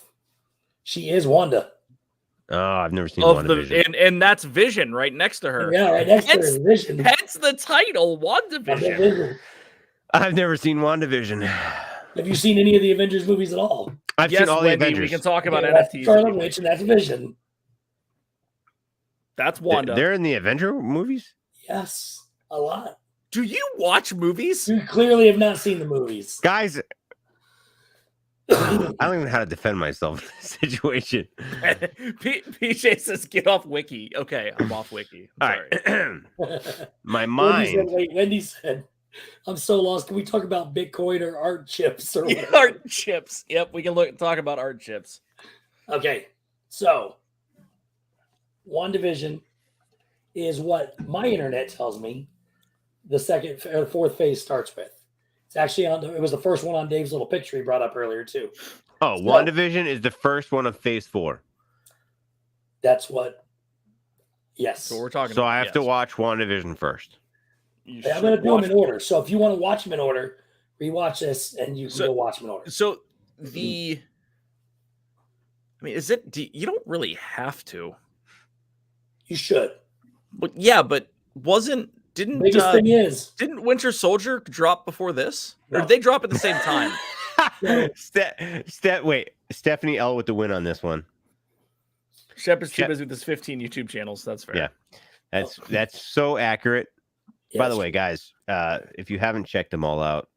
She is Wanda. Oh, I've never seen WandaVision. And that's Vision right next to her. Yeah, right next to her is Vision. Hence the title, WandaVision. I've never seen WandaVision. Have you seen any of the Avengers movies at all? I've seen all the Avengers. We can talk about NFTs. That's Scarlet Witch and that's Vision. That's Wanda. They're in the Avenger movies? Yes, a lot. Do you watch movies? You clearly have not seen the movies. Guys, I don't even know how to defend myself in this situation. PJ says, get off Wiki. Okay, I'm off Wiki. All right. My mind. Wendy said, I'm so lost. Can we talk about Bitcoin or art chips? Or art chips. Yep, we can talk about art chips. Okay, so WandaVision is what my internet tells me the second or fourth phase starts with. It's actually it was the first one on Dave's little picture he brought up earlier too. Oh, so, WandaVision is the first one of Phase 4. That's what. Yes. So we're talking. So I have to watch WandaVision first. I'm going to do them in order. So if you want to watch them in order, rewatch this, and you can go watch them in order. So I mean, you don't really have to. You should. But yeah, but didn't biggest thing is, didn't Winter Soldier drop before this? No. Or did they drop at the same time? Wait, Stephanie L with the win on this one. Shep is too busy with his 15 YouTube channels. That's fair. Yeah, that's so accurate. Yes. By the way, guys, if you haven't checked them all out,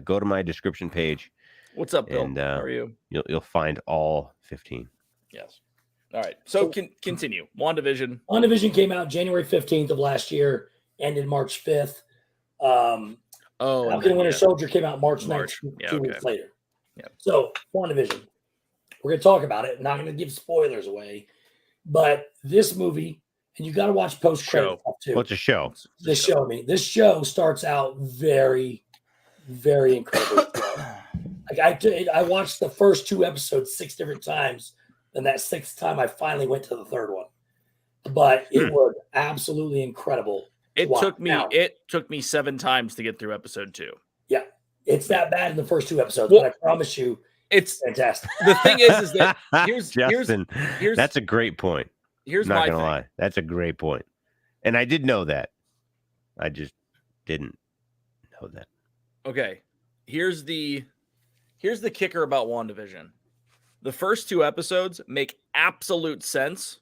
go to my description page. What's up, Bill? And How are you? You'll find all 15. Yes. All right. So continue. WandaVision. WandaVision came out January 15th of last year, ended March 5th. Falcon and Winter Soldier came out March 9th, two weeks later. Yeah. So, WandaVision. We're going to talk about it. I'm not going to give spoilers away. But this movie, and you got to watch post-credit stuff too. What's a show? This show starts out very, very incredible. Like I watched the first 2 episodes 6 different times, and that 6th time I finally went to the 3rd one. But it was absolutely incredible. It took me 7 times to get through episode 2. Yeah, it's that bad in the first 2 episodes, Well, but I promise you, it's fantastic. The thing is that Justin, that's a great point. Here's not my gonna thing. lie, that's a great point, and I did know that. I just didn't know that. Okay, here's the kicker about WandaVision. The first 2 episodes make absolute sense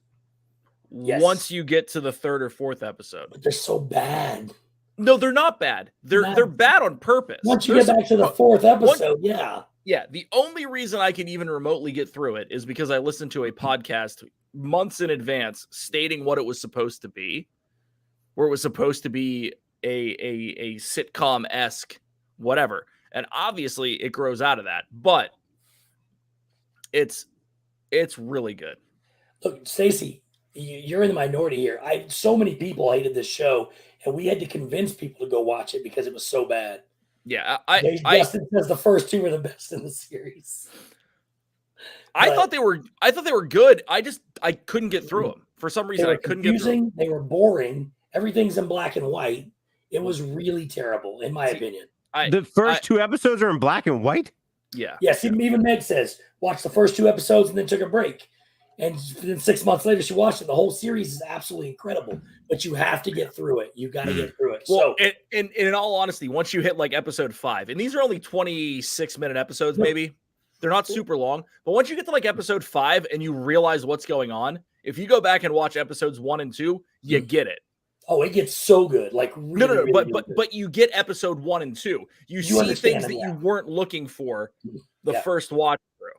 once you get to the 3rd or 4th episode. But they're so bad. No, they're not bad. They're bad on purpose. Once you get back to the 4th episode, Yeah, the only reason I can even remotely get through it is because I listened to a podcast months in advance stating what it was supposed to be, where it was supposed to be a sitcom-esque whatever. And obviously it grows out of that, but it's really good. Look, Stacey, you're in the minority here. So many people hated this show, and we had to convince people to go watch it because it was so bad. Yeah, Justin says the first 2 were the best in the series. I thought they were good. I couldn't get through them for some reason. I couldn't get through them. They were boring. Everything's in black and white. It was really terrible, in my opinion. The first 2 episodes are in black and white. Yeah. Yes, even Meg says watch the first 2 episodes and then took a break. And then 6 months later, she watched it. The whole series is absolutely incredible, but you have to get through it. You got to get through it. Well, in all honesty, once you hit like episode 5, and these are only 26-minute episodes, maybe they're not super long, but once you get to like episode 5 and you realize what's going on, if you go back and watch episodes 1 and 2, you get it. Oh, it gets so good. Like really, but you get episode 1 and 2. You see things that you weren't looking for the first watch through.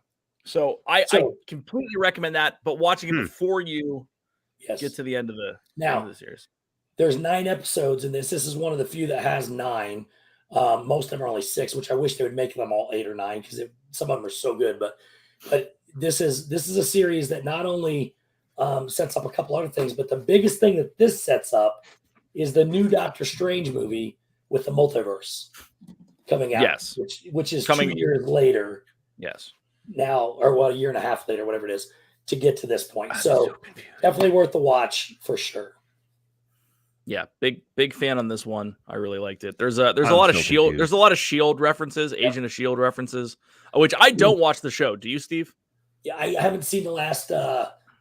So I completely recommend that, but watching it before you get to the end of the series. There's 9 episodes in this. This is one of the few that has 9. Most of them are only 6, which I wish they would make them all 8 or 9 because some of them are so good. But this is a series that not only sets up a couple other things, but the biggest thing that this sets up is the new Doctor Strange movie with the multiverse coming out. Yes, which is coming 2 years later. Yes. Now, or a year and a half later, whatever it is, to get to this point. So definitely worth the watch for sure. Yeah, big fan on this one. I really liked it. There's a lot of Shield. There's a lot of Shield references, Agent of Shield references, which I don't watch the show. Do you, Steve? Yeah, I haven't seen the last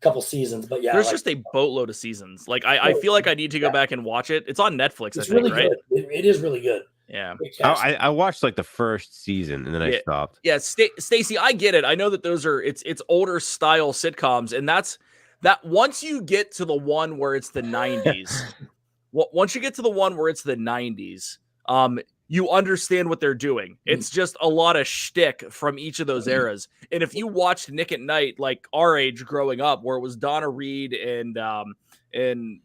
couple seasons, but yeah, there's just a boatload of seasons. Like I feel like I need to go back and watch it. It's on Netflix. It's I think, really right? good. It is really good. Yeah, I watched like the first season and then I stopped. Yeah, Stacey, I get it. I know that those are it's older style sitcoms, and that once you get to the one where it's the 90s, once you get to the one where it's the 90s, you understand what they're doing. It's just a lot of shtick from each of those eras. And if you watched Nick at Night, like our age growing up, where it was Donna Reed and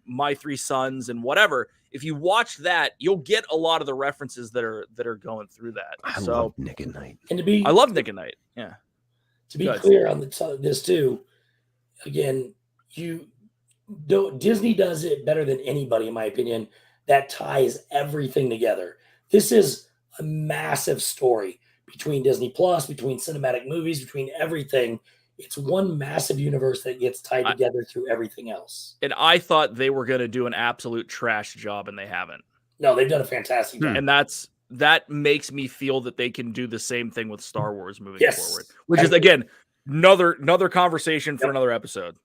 My Three Sons and whatever, if you watch that, you'll get a lot of the references that are going through that. I love Nick at Night. And I love Nick at Night. Yeah. To be clear on this too, again, Disney does it better than anybody, in my opinion. That ties everything together. This is a massive story between Disney Plus, between cinematic movies, between everything. It's one massive universe that gets tied together through everything else. And I thought they were going to do an absolute trash job, and they haven't. No, they've done a fantastic job. And that makes me feel that they can do the same thing with Star Wars moving forward, which is, again, another conversation for another episode.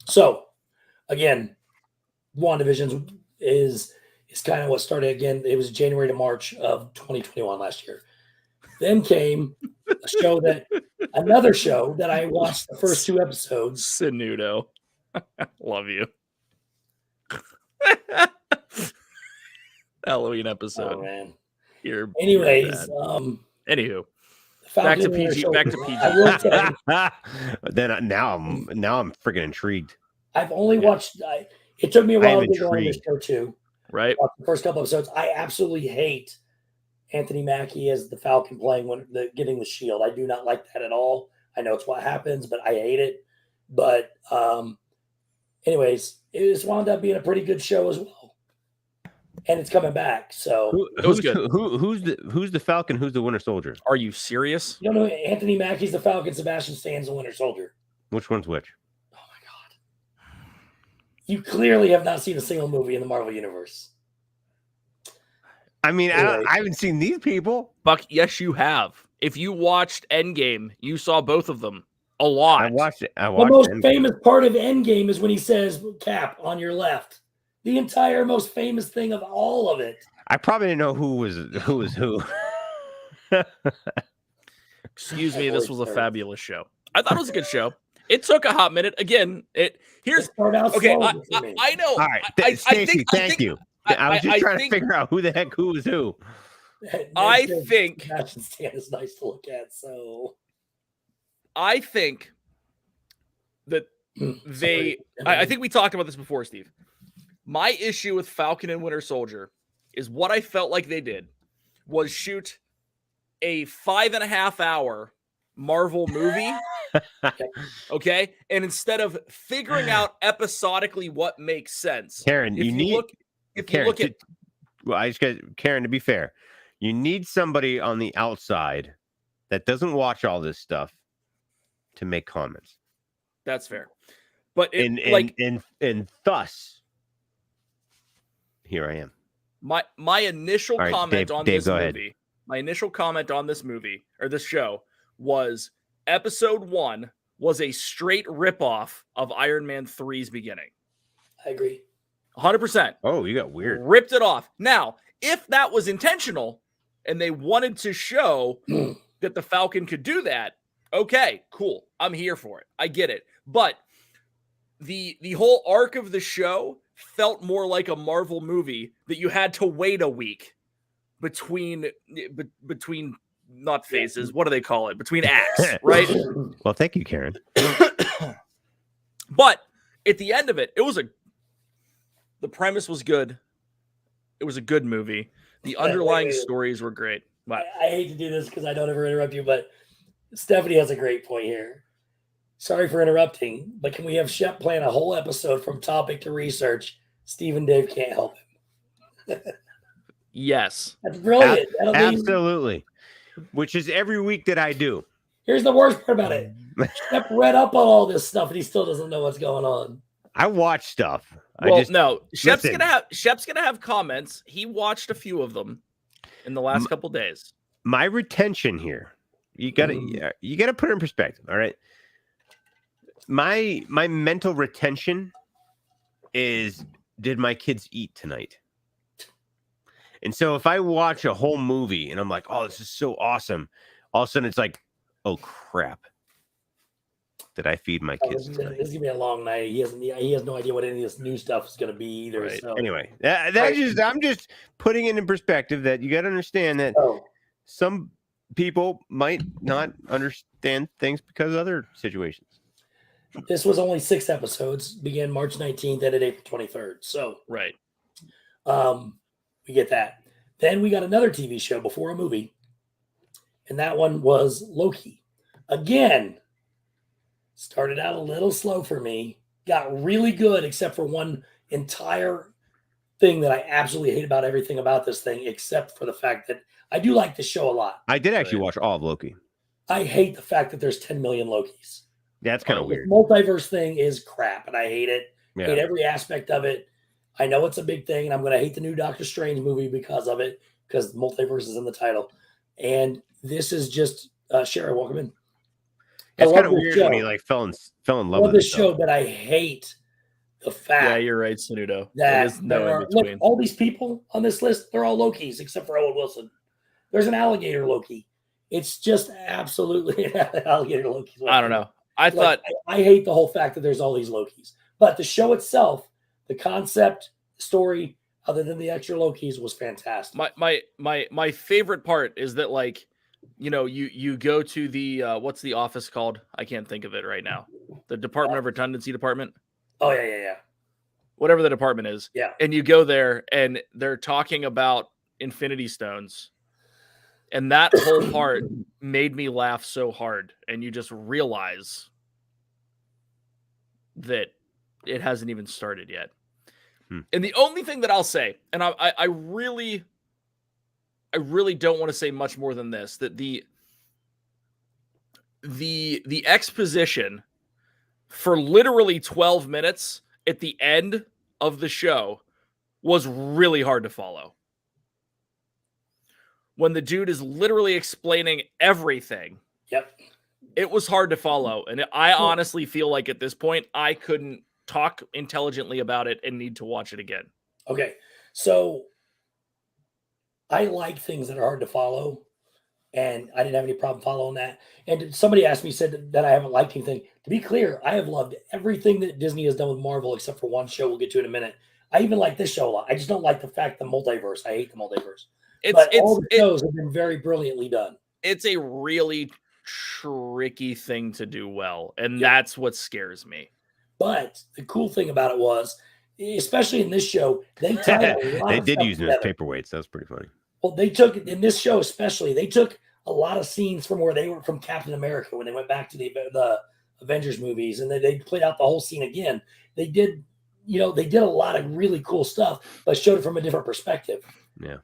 So again, WandaVision is kind of what started again. It was January to March of 2021 last year. Then came another show that I watched the first 2 episodes. Sinudo. Love you. Halloween episode. Oh man. Anyways, anywho. Back to PG. Then now I'm freaking intrigued. I've only watched. It took me a while to get on this show too. Right. The first couple episodes, I absolutely hate Anthony Mackie as the Falcon playing getting the shield. I do not like that at all. I know it's what happens, but I hate it. But anyways, it just wound up being a pretty good show as well, and it's coming back. So it was good. Who's the Falcon? Who's the Winter Soldier? Are you serious? You don't know Anthony Mackie's the Falcon. Sebastian Stan's the Winter Soldier. Which one's which? Oh my god! You clearly have not seen a single movie in the Marvel Universe. I mean, I haven't seen these people. Buck, yes, you have. If you watched Endgame, you saw both of them a lot. I watched it. The most famous part of Endgame is when he says, Cap, on your left. The entire most famous thing of all of it. I probably didn't know who was who. Excuse me, this was a fabulous show. I thought it was a good show. It took a hot minute. Again, okay. I know. All right, Stacey, thank you. I was just trying to figure out who the heck who was who. I think Caption stand is nice to look at. So I think that I think we talked about this before, Steve. My issue with Falcon and Winter Soldier is what I felt like they did was shoot a 5.5 hour Marvel movie. Okay. And instead of figuring out episodically what makes sense, Karen, Karen, to be fair, you need somebody on the outside that doesn't watch all this stuff to make comments. That's fair. But and thus here I am. My initial comment on this movie. Ahead. My initial comment on this movie or this show was episode 1 was a straight ripoff of Iron Man 3's beginning. I agree. 100%. Oh, you got weird. Ripped it off. Now, if that was intentional and they wanted to show that the Falcon could do that, okay, cool. I'm here for it. I get it. But the whole arc of the show felt more like a Marvel movie that you had to wait a week between not phases. What do they call it? Between acts, right? Well, thank you, Karen. But at the end of it, the premise was good. It was a good movie. The underlying stories were great. I hate to do this because I don't ever interrupt you, but Stephanie has a great point here. Sorry for interrupting, but can we have Shep plan a whole episode from topic to research? Steve and Dave can't help him. Yes. That's brilliant. Absolutely. Which is every week that I do. Here's the worst part about it. Shep read up on all this stuff and he still doesn't know what's going on. I watch stuff. No. Shep's gonna have comments. He watched a few of them in the last couple days. My retention here, you gotta put it in perspective. All right. My mental retention is, did my kids eat tonight? And so if I watch a whole movie and I'm like, oh, this is so awesome, all of a sudden it's like, oh crap. Did I feed my kids tonight? This is gonna be a long night. He has no idea what any of this new stuff is gonna be either. Right. So. Anyway, I'm just putting it in perspective that you got to understand that some people might not understand things because of other situations. This was only 6 episodes. Began March 19th, ended April 23rd. So right, we get that. Then we got another TV show before a movie, and that one was Loki. Again, started out a little slow for me. Got really good, except for one entire thing that I absolutely hate about everything about this thing, except for the fact that I do like the show a lot. I did actually watch all of Loki. I hate the fact that there's 10 million Lokis. Yeah, it's kind of weird. The multiverse thing is crap, and I hate it. Yeah. Hate every aspect of it. I know it's a big thing, and I'm going to hate the new Doctor Strange movie because of it, because multiverse is in the title. And this is just Sherry, welcome in. It's kind of weird when he like fell in love with this show, but I hate the fact. Yeah, you're right, Sanudo. That look, all these people on this list, they're all Lokis except for Owen Wilson. There's an alligator Loki. It's just absolutely an alligator Loki. I don't know. I hate the whole fact that there's all these Lokis, but the show itself, the concept, the story, other than the extra Lokis, was fantastic. My favorite part is that, like, you know, you go to the what's the office called? I can't think of it right now. The Department of Redundancy Department. Oh yeah. Whatever the department is. Yeah. And you go there and they're talking about Infinity Stones. And that whole part made me laugh so hard. And you just realize that it hasn't even started yet. And the only thing that I'll say, and I really don't want to say much more than this, that the exposition for literally 12 minutes at the end of the show was really hard to follow. When the dude is literally explaining everything. Yep. It was hard to follow. And I honestly feel like at this point, I couldn't talk intelligently about it and need to watch it again. Okay. So I like things that are hard to follow, and I didn't have any problem following that. And somebody asked me, said that I haven't liked anything. To be clear, I have loved everything that Disney has done with Marvel except for one show we'll get to in a minute. I even like this show a lot. I just don't like the fact the multiverse. I hate the multiverse. All the shows have been very brilliantly done. It's a really tricky thing to do well, and that's what scares me. But the cool thing about it was, especially in this show, they did use them as paperweights. That was pretty funny. Well, they took in this show especially. They took a lot of scenes from where they were from Captain America when they went back to the Avengers movies, and they played out the whole scene again. They did a lot of really cool stuff, but showed it from a different perspective. Yeah.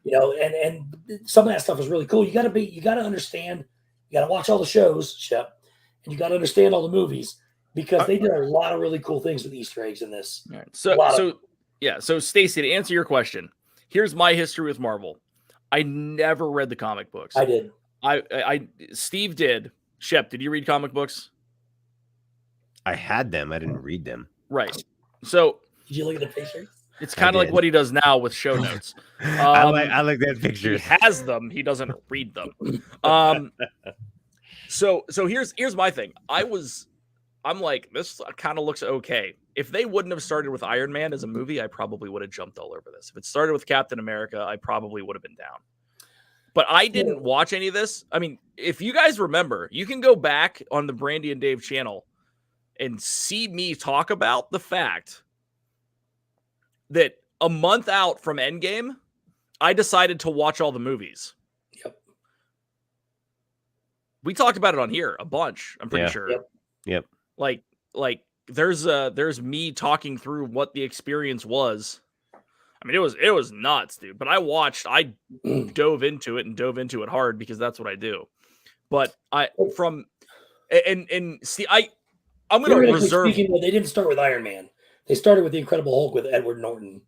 And some of that stuff is really cool. You got to understand. You got to watch all the shows, Shep, and you got to understand all the movies. Because they did a lot of really cool things with Easter eggs in this. Right. So Stacey, to answer your question, here's my history with Marvel. I never read the comic books. I did. Steve did. Shep, did you read comic books? I had them. I didn't read them. Right. So did you look at the pictures? It's kind of like what he does now with show notes. I like that picture. He has them. He doesn't read them. So here's my thing. I'm like, this kind of looks okay. If they wouldn't have started with Iron Man as a movie, I probably would have jumped all over this. If it started with Captain America, I probably would have been down. But I didn't watch any of this. I mean, if you guys remember, you can go back on the Brandy and Dave channel and see me talk about the fact that a month out from Endgame, I decided to watch all the movies. Yep. We talked about it on here a bunch, I'm pretty sure. Yep. Like there's me talking through what the experience was. I mean, it was nuts, dude. But I dove into it hard because that's what I do. But I'm gonna reserve. They didn't start with Iron Man. They started with the Incredible Hulk with Edward Norton.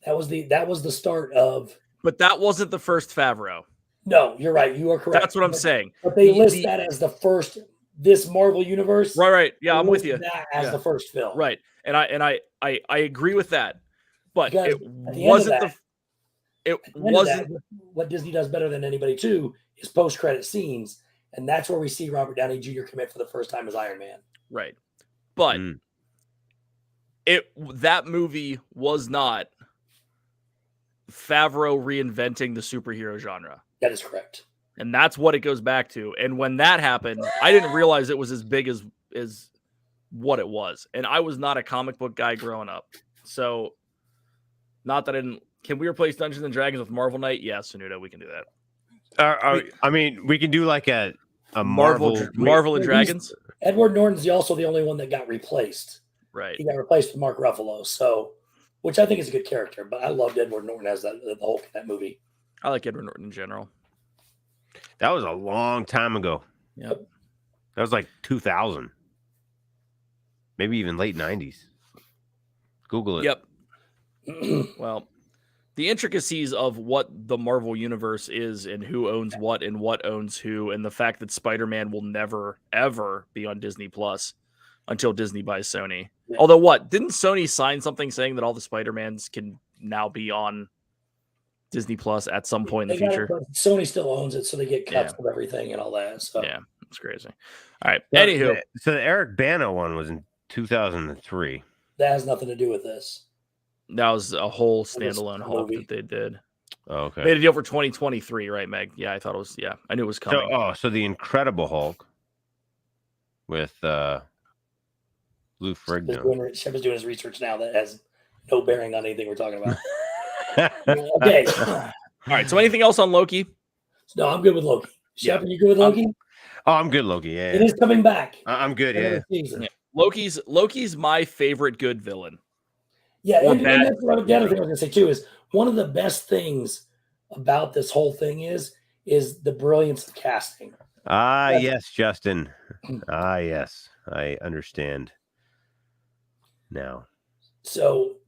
That was the start of. But that wasn't the first Favreau. No, you're right. You are correct. That's what I'm saying. But they list that as the first. This Marvel universe, right? Yeah, I'm with you. That as the first film, right? And I agree with that, but because it wasn't what Disney does better than anybody too is post-credit scenes, and that's where we see Robert Downey Jr. commit for the first time as Iron Man, right? But that movie was not Favreau reinventing the superhero genre. That is correct. And that's what it goes back to. And when that happened, I didn't realize it was as big as what it was. And I was not a comic book guy growing up. So not that I didn't. Can we replace Dungeons and Dragons with Marvel Knight? Yes, Sanudo, we can do that. I mean, we can do like a Marvel and Dragons. Edward Norton's also the only one that got replaced. Right. He got replaced with Mark Ruffalo. So, which I think is a good character. But I loved Edward Norton as the Hulk in that movie. I like Edward Norton in general. That was a long time ago. Yep. That was like 2000, maybe even late 90s. Google it. Yep. Well, the intricacies of what the Marvel Universe is and who owns what and what owns who, and the fact that Spider-Man will never, ever be on Disney Plus until Disney buys Sony. Yeah. Although what? Didn't Sony sign something saying that all the Spider-Mans can now be on Disney Plus at some point in the future? Sony still owns it, so they get cuts of everything and all that. So yeah, it's crazy. All right. Anywho. So the Eric Bana one was in 2003. That has nothing to do with this. That was a whole standalone Hulk that they did. Oh, okay. They had a deal for 2023, right, Meg? Yeah, I thought it was. Yeah, I knew it was coming. So the Incredible Hulk with Lou Ferrigno. Shep is doing his research now that has no bearing on anything we're talking about. Okay. All right. So anything else on Loki? No, I'm good with Loki. Shep, are you good with Loki? I'm good, Loki. Yeah, it is coming back. I'm good. Yeah. Loki's my favorite good villain. Yeah, and that's the other thing I was going to say too is one of the best things about this whole thing is the brilliance of casting. Yes, Justin. Yes, I understand now. So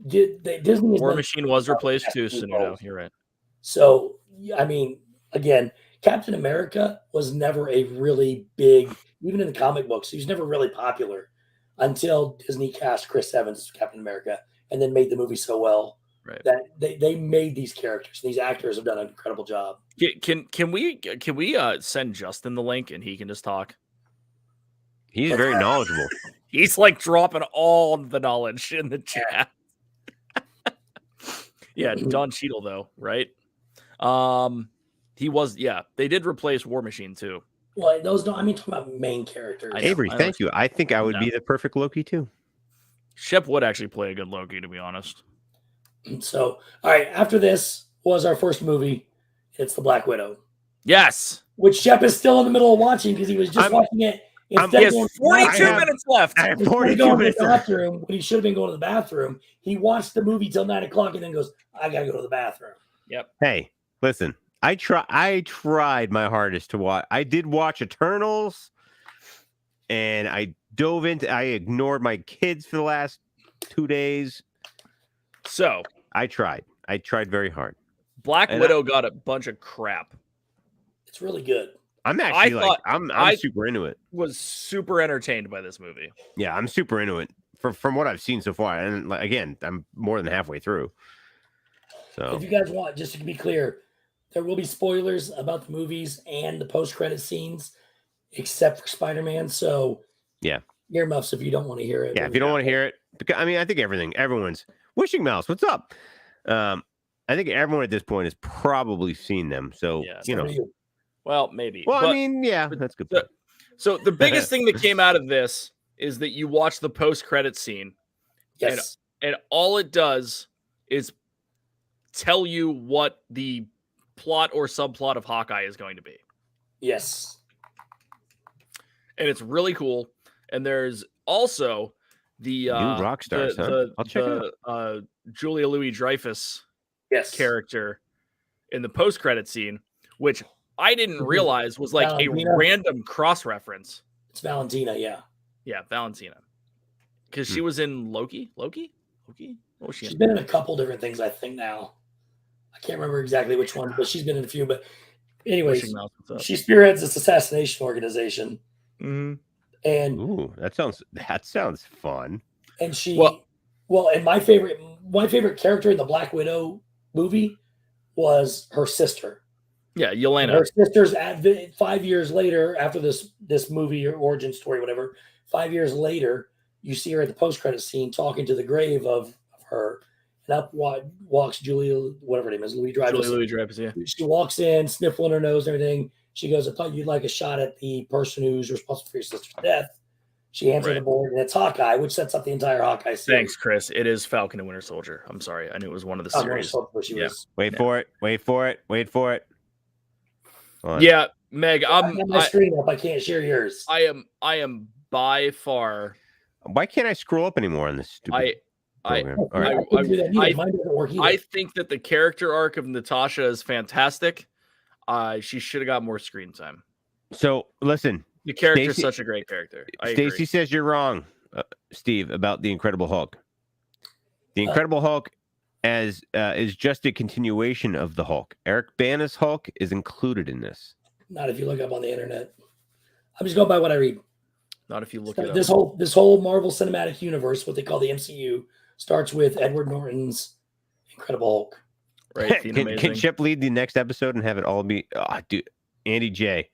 Disney War Machine was replaced too, Sunudo. You're right. So I mean, again, Captain America was never a really big, even in the comic books, he was never really popular until Disney cast Chris Evans as Captain America. And then made the movie so well that they made these characters. These actors have done an incredible job. Can we send Justin the link and he can just talk? He's very knowledgeable. He's like dropping all the knowledge in the chat. Yeah, Don Cheadle though, right? He was. Yeah, they did replace War Machine too. Well, those don't. I mean, talking about main characters. Avery, thank you. I think I would be the perfect Loki too. Shep would actually play a good Loki, to be honest. So, all right. After this was our first movie. It's The Black Widow. Yes. Which Shep is still in the middle of watching because he was just watching it. He has 42 minutes left. I have 42 minutes left. When he should have been going to the bathroom, he watched the movie till 9 o'clock and then goes, I got to go to the bathroom. Yep. Hey, listen. I tried my hardest to watch. I did watch Eternals, and I ignored my kids for the last 2 days. So I tried very hard. Black Widow got a bunch of crap. It's really good. I'm actually I'm super into it. Was super entertained by this movie. Yeah, I'm super into it from what I've seen so far. And again, I'm more than halfway through. So if you guys want, just to be clear, there will be spoilers about the movies and the post-credit scenes, except for Spider-Man. So yeah, earmuffs if you don't want to hear it. Yeah, if you don't want to hear it, because I mean, I think everyone's Wishing Mouse. What's up? I think everyone at this point has probably seen them. So well, maybe. Well, I mean, yeah, that's good. So the biggest thing that came out of this is that you watch the post-credit scene. Yes. And all it does is tell you what the plot or subplot of Hawkeye is going to be. Yes. And it's really cool. And there's also the new rock stars, I'll check it out. Julia Louis-Dreyfus character in the post-credit scene, which I didn't realize was like Valentina. A random cross-reference. It's Valentina, yeah. Yeah, Valentina. Because she was in Loki? What was she She's been in a couple different things, I think, now. I can't remember exactly which one, but she's been in a few. But anyways, she spearheads this assassination organization. Mm-hmm. And that sounds fun. And and my favorite character in the Black Widow movie was her sister. Yeah, Yelena. Her sister's 5 years later, after this movie or origin story, whatever. 5 years later, you see her at the post-credit scene talking to the grave of her. And up walks Julia, whatever her name is, Louis-Dreyfus. Julia Louis-Dreyfus, yeah. She walks in, sniffling her nose and everything. She goes, I thought you'd like a shot at the person who's responsible for your sister's death. She hands her the board, and it's Hawkeye, which sets up the entire Hawkeye series. Thanks, Chris. It is Falcon and Winter Soldier. I'm sorry. I knew it was one of the series. Wait for it. Yeah, Meg, I have my screen up. I can't share yours. I am by far. Why can't I scroll up anymore on this stupid program? I think that the character arc of Natasha is fantastic. She should have got more screen time. So listen, The character's Stacey- such a great character. I Stacy agree. says you're wrong, Steve, about the Incredible Hulk. The Incredible Hulk is just a continuation of the Hulk. Eric Bana's Hulk is included in this. Not if you look up on the internet. I'm just going by what I read. Not if you look it up. This whole Marvel Cinematic Universe, what they call the MCU, starts with Edward Norton's Incredible Hulk. Right? Can Shep lead the next episode and have it all be? Oh, dude, Andy J.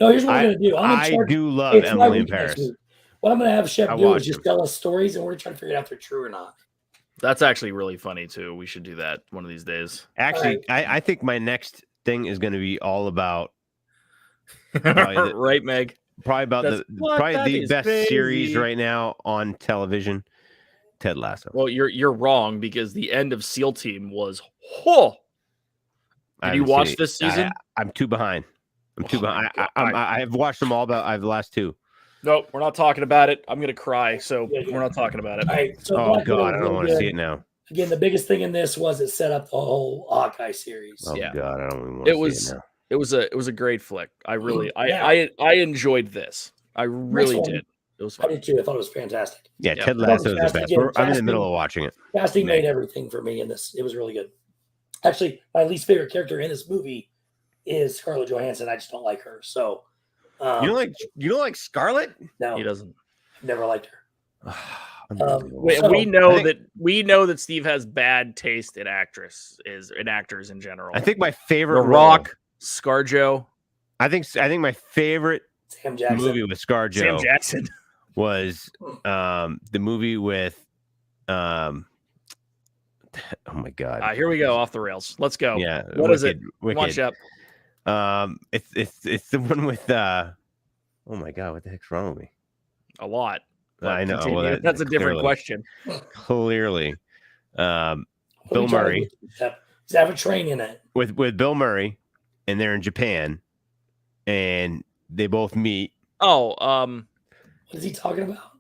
No, here's what we're going to do. I do love Emily in Paris. What I'm going to have Shep do is just him. tell us stories, and we're going to try to figure out if they're true or not. That's actually really funny too. We should do that one of these days. Actually, I think my next thing is going to be all about right, Meg? Probably about the best series right now on television, Ted Lasso. Well, you're wrong because the end of SEAL Team was Did you watch this season? I'm too behind. I have watched them all, but I have the last two. Nope, we're not talking about it. I'm gonna cry, so we're not talking about it. All right, so oh God, I don't want to see it now. Again, the biggest thing in this was it set up the whole Hawkeye series. Oh God, I don't even want to see it now. It was a great flick. I really I enjoyed this. I really did. It was fun. I did too. I thought it was fantastic. Yeah, Ted Lasso is the best. I'm in the middle of watching it. Casting made everything for me in this. It was really good. Actually, my least favorite character in this movie is Scarlett Johansson. I just don't like her. So you don't like Scarlett? No, he doesn't. Never liked her. We know that Steve has bad taste in actors in general. I think my favorite The Rock, ScarJo. I think my favorite Sam Jackson movie with ScarJo Sam Jackson was the movie with oh my God. Here we go off the rails. Let's go. Yeah. What is it? Come on, Shep. It's the one with oh my God, what the heck's wrong with me? A lot. I know. Well, that's a different question. Clearly. Bill Murray. Does it have a train in it? With Bill Murray, and they're in Japan, and they both meet. Oh, what is he talking about?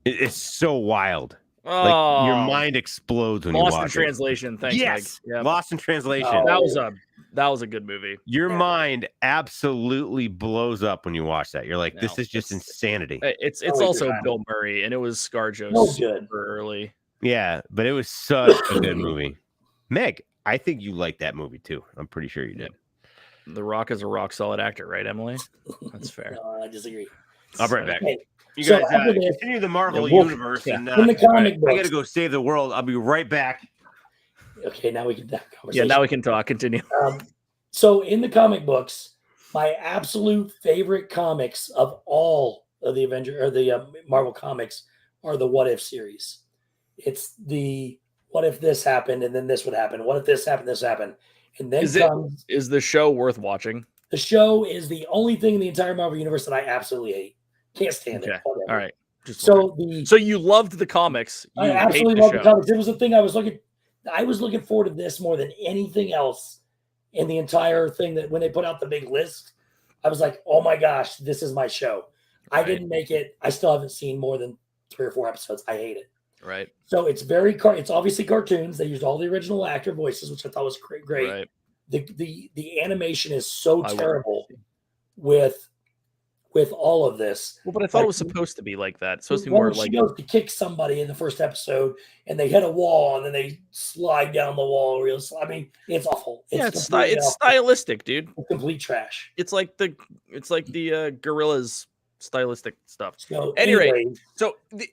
It's so wild. Like your mind explodes when you watch it. Lost in Translation. Thanks, yes. Meg. Yep. Lost in Translation. Oh. That was a good movie. Your mind absolutely blows up when you watch that. You're like, this is just insanity. It's also Bill Murray, and it was ScarJo super early. Yeah, but it was such a good movie. Meg, I think you liked that movie too. I'm pretty sure you did. The Rock is a rock solid actor, right, Emily? That's fair. No, I disagree. I'll be right back. Okay. You guys continue the Marvel universe, and in the comic books, I gotta go save the world. I'll be right back. Okay, now we can have a conversation. Yeah, now we can talk. Continue. So in the comic books, my absolute favorite comics of all of the Marvel comics are the What If series. It's the what if this happened and then this would happen? What if this happened, this happened? And then is the show worth watching? The show is the only thing in the entire Marvel universe that I absolutely hate. Can't stand it. All right. So you loved the comics. I absolutely loved the comics. It was the thing I was looking forward to this more than anything else in the entire thing. That when they put out the big list, I was like, oh my gosh, this is my show. Right. I didn't make it. I still haven't seen more than 3 or 4 episodes. I hate it. Right. So it's it's obviously cartoons. They used all the original actor voices, which I thought was great. Right. The animation is so terrible with all of this. Well, but I thought it was supposed to be like that. It's supposed to be more like she goes to kick somebody in the first episode and they hit a wall and then they slide down the wall I mean, it's awful. It's stylistic, dude. It's complete trash. It's like the Gorillas stylistic stuff. So anyway,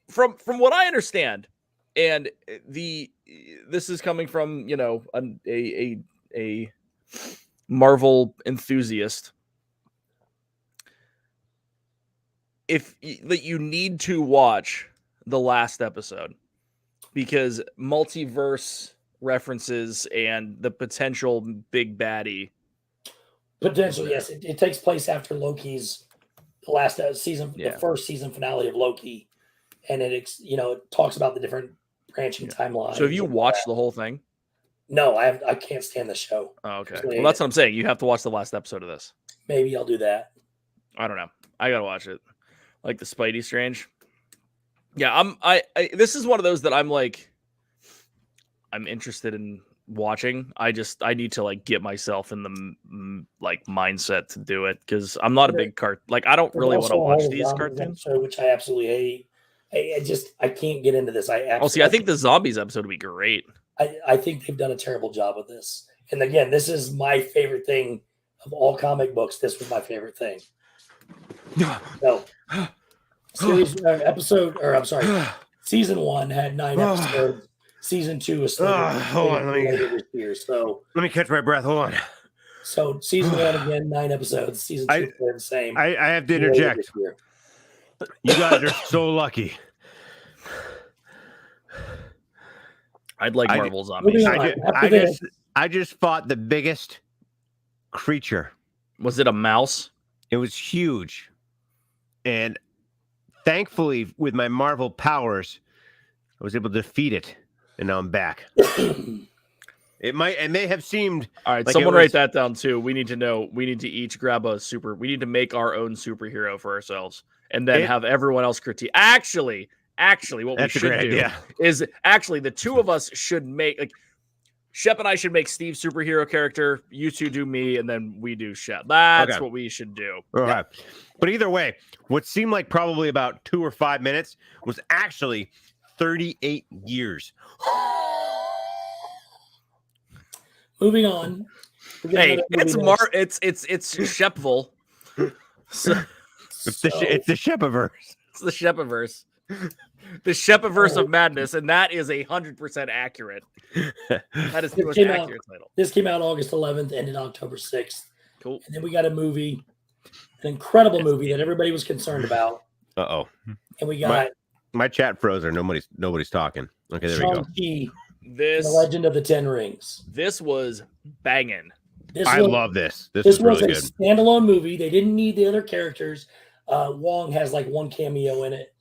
from what I understand, and this is coming from a Marvel enthusiast. That you need to watch the last episode because multiverse references and the potential big baddie. Potentially, yes. It takes place after Loki's the last season, the first season finale of Loki, and it talks about the different branching timelines. So have you watched the whole thing? No, I can't stand the show. Oh, okay. Well, that's what I'm saying. You have to watch the last episode of this. Maybe I'll do that. I don't know. I gotta watch it. Like the Spidey Strange. Yeah, this is one of those that I'm interested in watching. I need to like get myself in the like mindset to do it because I'm not a big I don't really want to watch these cartoons, which I absolutely hate. I can't get into this. I think the zombies episode would be great. I think they've done a terrible job with this. And again, this is my favorite thing of all comic books. This was my favorite thing. So, season 1 had 9 episodes. Season 2 is still hold on, this year. So let me catch my breath. Hold on. So season 1 again, 9 episodes. Season 2 the same. I have to interject. You guys are so lucky. I'd like Marvel Zombies. I just fought the biggest creature. Was it a mouse? It was huge. And thankfully, with my Marvel powers, I was able to defeat it. And now I'm back. It may have seemed. All right, someone write that down too. We need to know. We need to each grab we need to make our own superhero for ourselves and then have everyone else critique. Actually, what we should do is the two of us should make Shep and I should make Steve's superhero character. You two do me, and then we do Shep. That's what we should do. All right. But either way, what seemed like probably about 2 or 5 minutes was actually 38 years. Moving on. Hey, it's Shepville. It's the Shepiverse. It's the Shepiverse. The Shepiverse of madness, and that is 100% accurate. That is the most accurate title. This came out August 11th, ended October 6th. Cool. And then we got a movie, an incredible movie that everybody was concerned about. Uh-oh. And we got my chat froze or nobody's talking. Okay, there we go. Shang-Chi, The Legend of the Ten Rings. This was banging. I love this. This was really good. Standalone movie. They didn't need the other characters. Wong has like 1 cameo in it.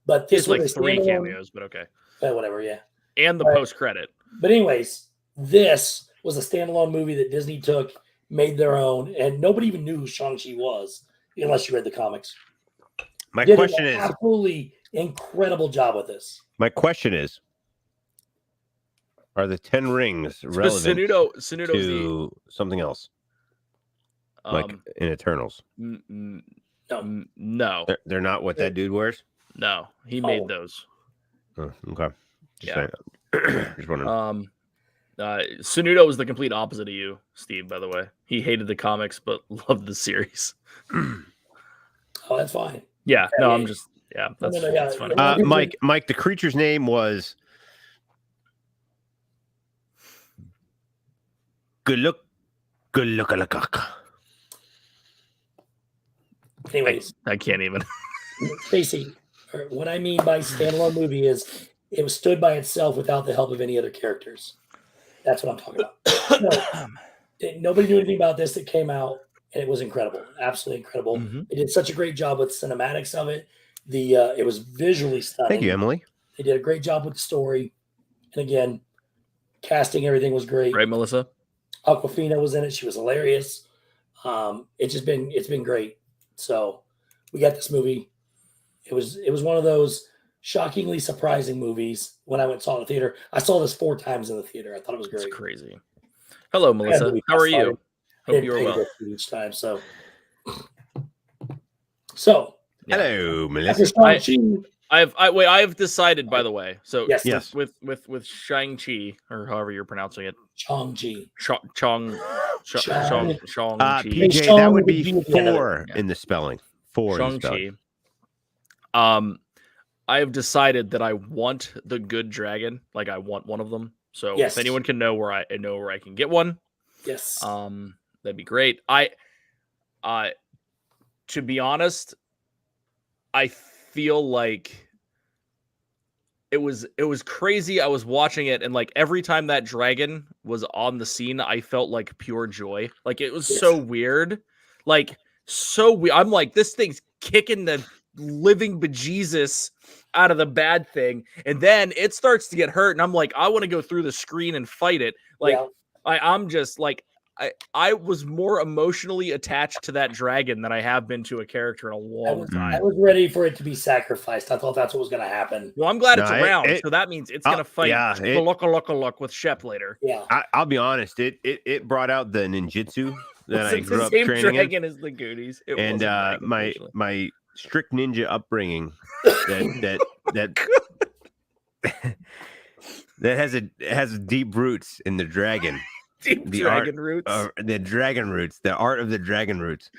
But this was like 3 cameos, but okay. Whatever, yeah. And the post-credit. But anyways, this was a standalone movie that Disney took, made their own, and nobody even knew who Shang-Chi was, unless you read the comics. My question is, absolutely incredible job with this. My question is, are the 10 rings relevant to something else? Like in Eternals? No. They're not what that dude wears? No, he made those. Oh, okay. Just wondering. Sunnudo was the complete opposite of you, Steve, by the way. He hated the comics, but loved the series. Oh, that's fine. Yeah, no, I'm just, that's funny. Mike, the creature's name was Good look. Anyways, I can't even. Stacy, what I mean by standalone movie is it was stood by itself without the help of any other characters. That's what I'm talking about. Nobody knew anything about this. It came out and it was incredible, absolutely incredible. Mm-hmm. They did such a great job with cinematics of it. It was visually stunning. Thank you, Emily. They did a great job with the story, and again, casting, everything was great. Right, Melissa? Awkwafina was in it. She was hilarious. It's been great. So we got this movie. It was one of those shockingly surprising movies when I went and saw it in the theater. I saw this 4 times in the theater. I thought it was great. It's crazy. Hello, Melissa. How are you? Hope you're well. Each time, so yeah. Hello, Melissa. I have decided, by the way. So yes. with Shang-Chi, or however you're pronouncing it. Shang-Chi. Shang-Chi. PJ, that would be 4 in the spelling. 4 in the spelling. I have decided that I want the good dragon. Like I want one of them. So if anyone can know where I can get one, yes, that'd be great. To be honest, I feel like it was crazy. I was watching it, and like every time that dragon was on the scene, I felt like pure joy. Like it was so weird. Like so weird. I'm like, this thing's kicking the living bejesus out of the bad thing, and then it starts to get hurt, and I'm like, I want to go through the screen and fight it. Like I'm just like, I was more emotionally attached to that dragon than I have been to a character in a long time. I was ready for it to be sacrificed. I thought that's what was going to happen. Well, I'm glad it's around, so that means it's going to fight look with Shep later. Yeah, I'll be honest. It brought out the ninjutsu that I grew up training in. The same dragon as the Goonies. And my strict ninja upbringing that has deep roots in the dragon. The dragon roots. The dragon roots. The art of the dragon roots.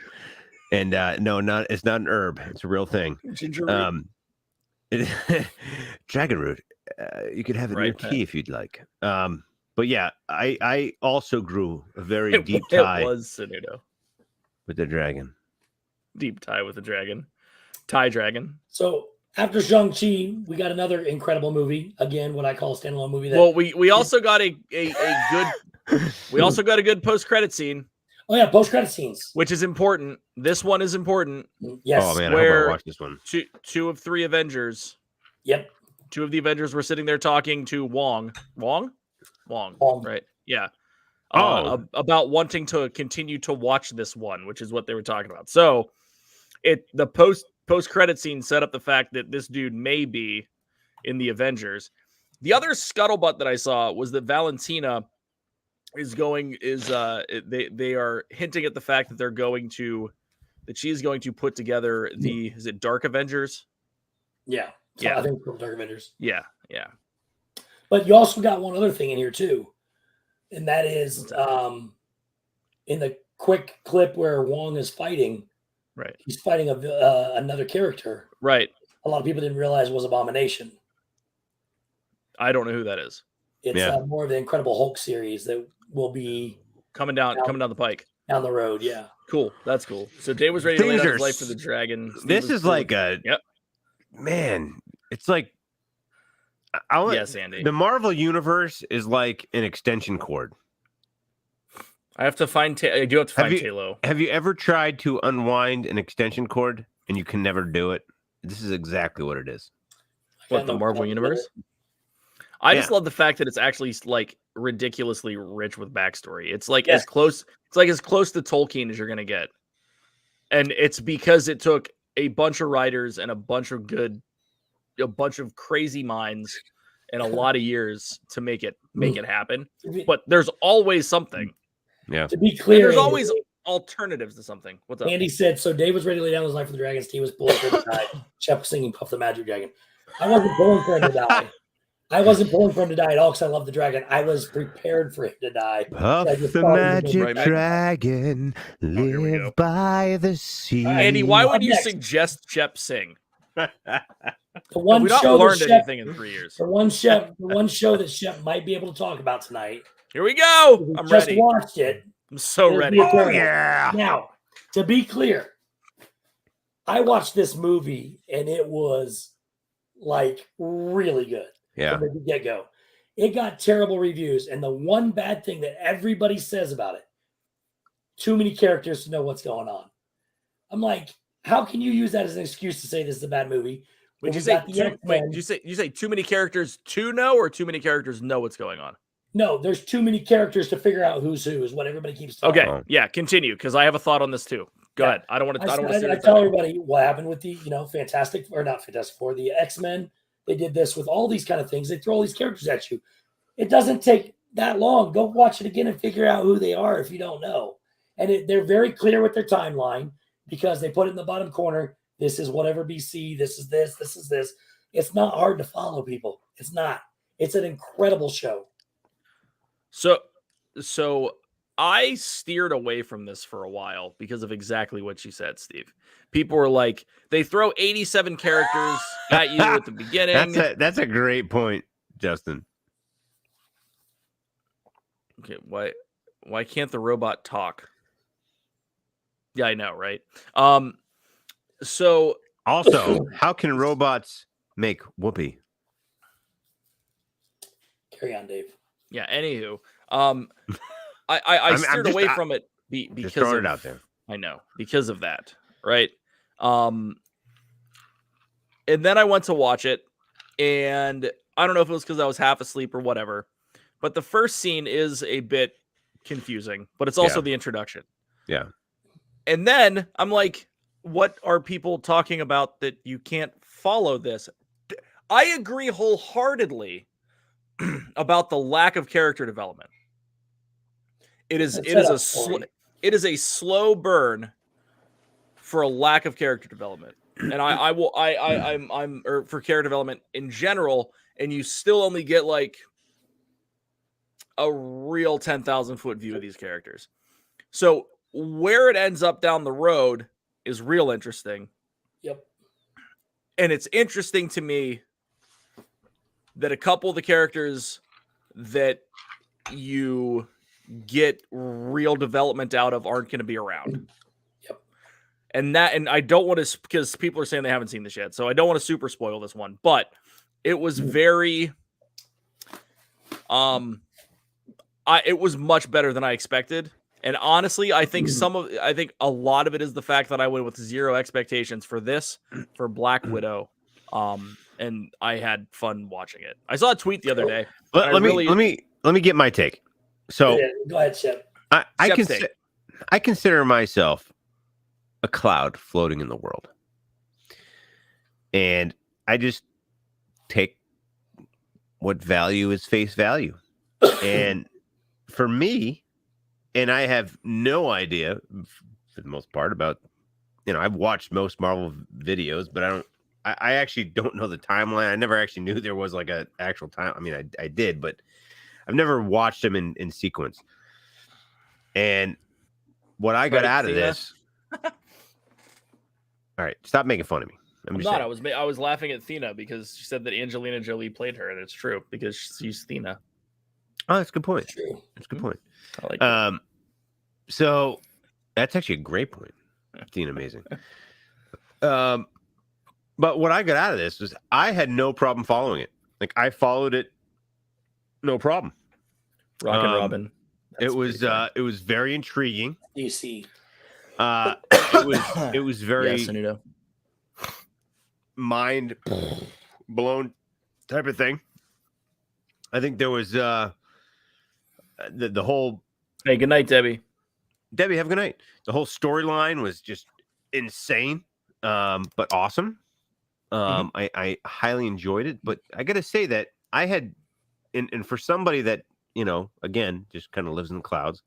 And it's not an herb. It's a real thing. Ginger root. Dragon root. You could have it in your tea if you'd like. But yeah, I also grew a very deep tie. It was Sanudo with the dragon. Deep tie with the dragon. Tie dragon. So after Shang-Chi, we got another incredible movie. Again, what I call a standalone movie. We also got a good. We also got a good post-credit scene. Oh yeah, post-credit scenes, which is important. This one is important. Yes. Oh man, I hope I watch this one. Two of three Avengers. Yep. Two of the Avengers were sitting there talking to Wong. Wong, right? Yeah. About wanting to continue to watch this one, which is what they were talking about. So, the post-credit scene set up the fact that this dude may be in the Avengers. The other scuttlebutt that I saw was that Valentina they are hinting at the fact that she's going to put together is it Dark Avengers? Yeah. Yeah. I think Dark Avengers. Yeah. But you also got one other thing in here too. And that is in the quick clip where Wong is fighting. Right. He's fighting another character. Right. A lot of people didn't realize was Abomination. I don't know who that is. It's more of the Incredible Hulk series that will be coming down the pike. Down the road, yeah. Cool. That's cool. So Dave was ready to lay down his life for the dragon. This is like man, it's like yes, Andy. The Marvel universe is like an extension cord. I have to find I do have to find Talo. Have you ever tried to unwind an extension cord and you can never do it? This is exactly what it is. What, the Marvel universe? I just love the fact that it's actually like ridiculously rich with backstory. It's like as close to Tolkien as you're gonna get. And it's because it took a bunch of writers and a bunch of crazy minds and a lot of years to make it happen. But there's always something. Yeah. To be clear, there's always alternatives to something. What's up? Andy said, so Dave was ready to lay down his life for the dragons. Steve was pulling for him to die. Shep was singing Puff the Magic Dragon. I wasn't pulling for him to die. I wasn't pulling for him to die at all because I love the dragon. I was prepared for him to die. Puff the Magic Dragon, live by the sea. Andy, why would you suggest Shep sing? The one We've not show learned Shep, anything in 3 years. The one show that Shep might be able to talk about tonight. Here we go. I'm just ready. Watched it. I'm so ready. Oh, yeah. Now, to be clear, I watched this movie and it was like really good. Yeah. From the get-go. It got terrible reviews. And the one bad thing that everybody says about it, too many characters to know what's going on. I'm like, how can you use that as an excuse to say this is a bad movie? Did you say too many characters to know, or too many characters know what's going on? No, there's too many characters to figure out who's who is what everybody keeps talking about. Yeah, continue, because I have a thought on this too. Go ahead. I don't want to. I tell everybody what happened with the Fantastic Four, the X-Men. They did this with all these kind of things. They throw all these characters at you. It doesn't take that long. Go watch it again and figure out who they are if you don't know. And they're very clear with their timeline because they put it in the bottom corner. This is whatever BC. This is this. This is this. It's not hard to follow, people. It's not. It's an incredible show. So I steered away from this for a while because of exactly what you said, Steve. People were like, they throw 87 characters at you at the beginning. That's a great point, Justin. Okay, why can't the robot talk? Yeah, I know, right? So also, how can robots make whoopee? Carry on, Dave. Yeah, anywho. I steered away from it because throwing it out there. I know, because of that, right? And then I went to watch it, and I don't know if it was because I was half asleep or whatever, but the first scene is a bit confusing, but it's also Yeah. the introduction. Yeah. And then I'm like, what are people talking about that you can't follow this? I agree wholeheartedly about the lack of character development. It is a slow burn for a lack of character development. And I'm for character development in general, and you still only get like a real 10,000 foot view of these characters. So where it ends up down the road is real interesting. Yep. And it's interesting to me that a couple of the characters that you get real development out of aren't going to be around. Yep. And I don't want to, because people are saying they haven't seen this yet, so I don't want to super spoil this one, but it was very, it was much better than I expected. And honestly, I think a lot of it is the fact that I went with zero expectations for this, for Black Widow. And I had fun watching it. I saw a tweet the other day. Let me get my take. So go ahead, Shep. I consider myself a cloud floating in the world. And I just take what value is face value. And for me, and I have no idea for the most part about, I've watched most Marvel videos, but I actually don't know the timeline. I never actually knew there was like an actual time. I mean, I did, but I've never watched them in sequence. And what I got out of this. All right, stop making fun of me. I was laughing at Thena because she said that Angelina Jolie played her, and it's true because she's Thena. Oh, that's a good point. That's a good point. I like that. So that's actually a great point. Thena, amazing. But what I got out of this was I had no problem following it. Like I followed it, no problem. Rockin' Robin. It was very intriguing. DC. It was very mind blown type of thing. I think there was the whole. Hey, good night, Debbie. Debbie, have a good night. The whole storyline was just insane, but awesome. I highly enjoyed it, but I got to say that I had, and for somebody that, again, just kind of lives in the clouds,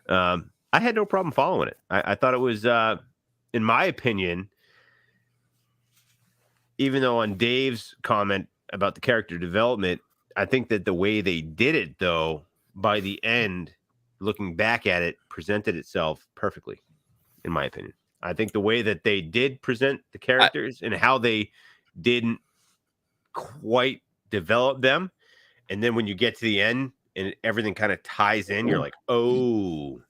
I had no problem following it. I thought it was, in my opinion, even though on Dave's comment about the character development, I think that the way they did it, though, by the end, looking back at it, presented itself perfectly, in my opinion. I think the way that they did present the characters and how they didn't quite develop them. And then when you get to the end and everything kind of ties in, you're like, oh,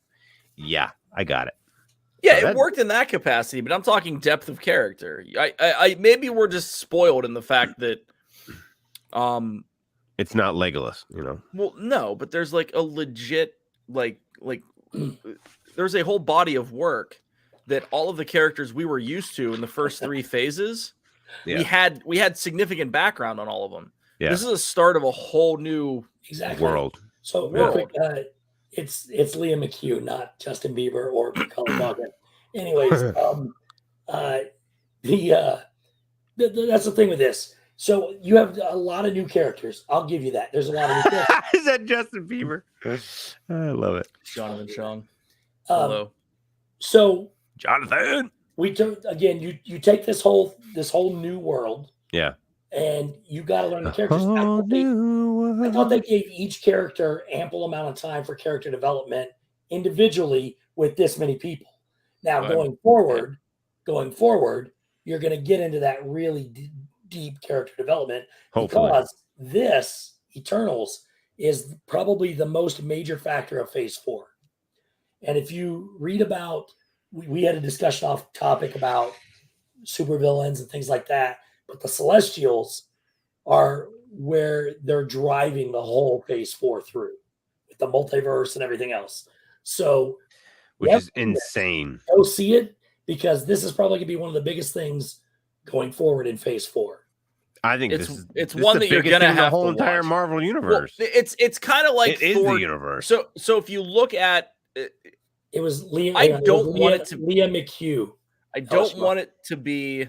yeah, I got it. Yeah, it worked in that capacity, but I'm talking depth of character. I maybe we're just spoiled in the fact that it's not Legolas, Well, no, but there's like a legit like there's a whole body of work that all of the characters we were used to in the first three phases, we had significant background on all of them. Yeah. This is a start of a whole new world. So real quick, it's Liam McHugh, not Justin Bieber or Colin Dawson. Anyways, that's the thing with this. So you have a lot of new characters. I'll give you that. There's a lot of new characters. Is that Justin Bieber? I love it. Jonathan Chong. Hello. So Jonathan, we took again. You take this whole new world. Yeah. And you got to learn the characters. I thought they gave each character ample amount of time for character development individually with this many people. Now going forward, you're going to get into that really deep character development. Hopefully. Because this Eternals is probably the most major factor of Phase 4. And if you read about, we had a discussion off topic about supervillains and things like that. But the Celestials are where they're driving the whole Phase 4 through with the multiverse and everything else. So, which is insane. Go see it because this is probably going to be one of the biggest things going forward in Phase 4. I think it's this one is that you're biggest gonna thing in have the whole to entire watch. Marvel Well, universe. it's kind of like It is Thor. the universe. So if you look at, It was Leah. I don't want it to. Leah McHugh. I don't want it to be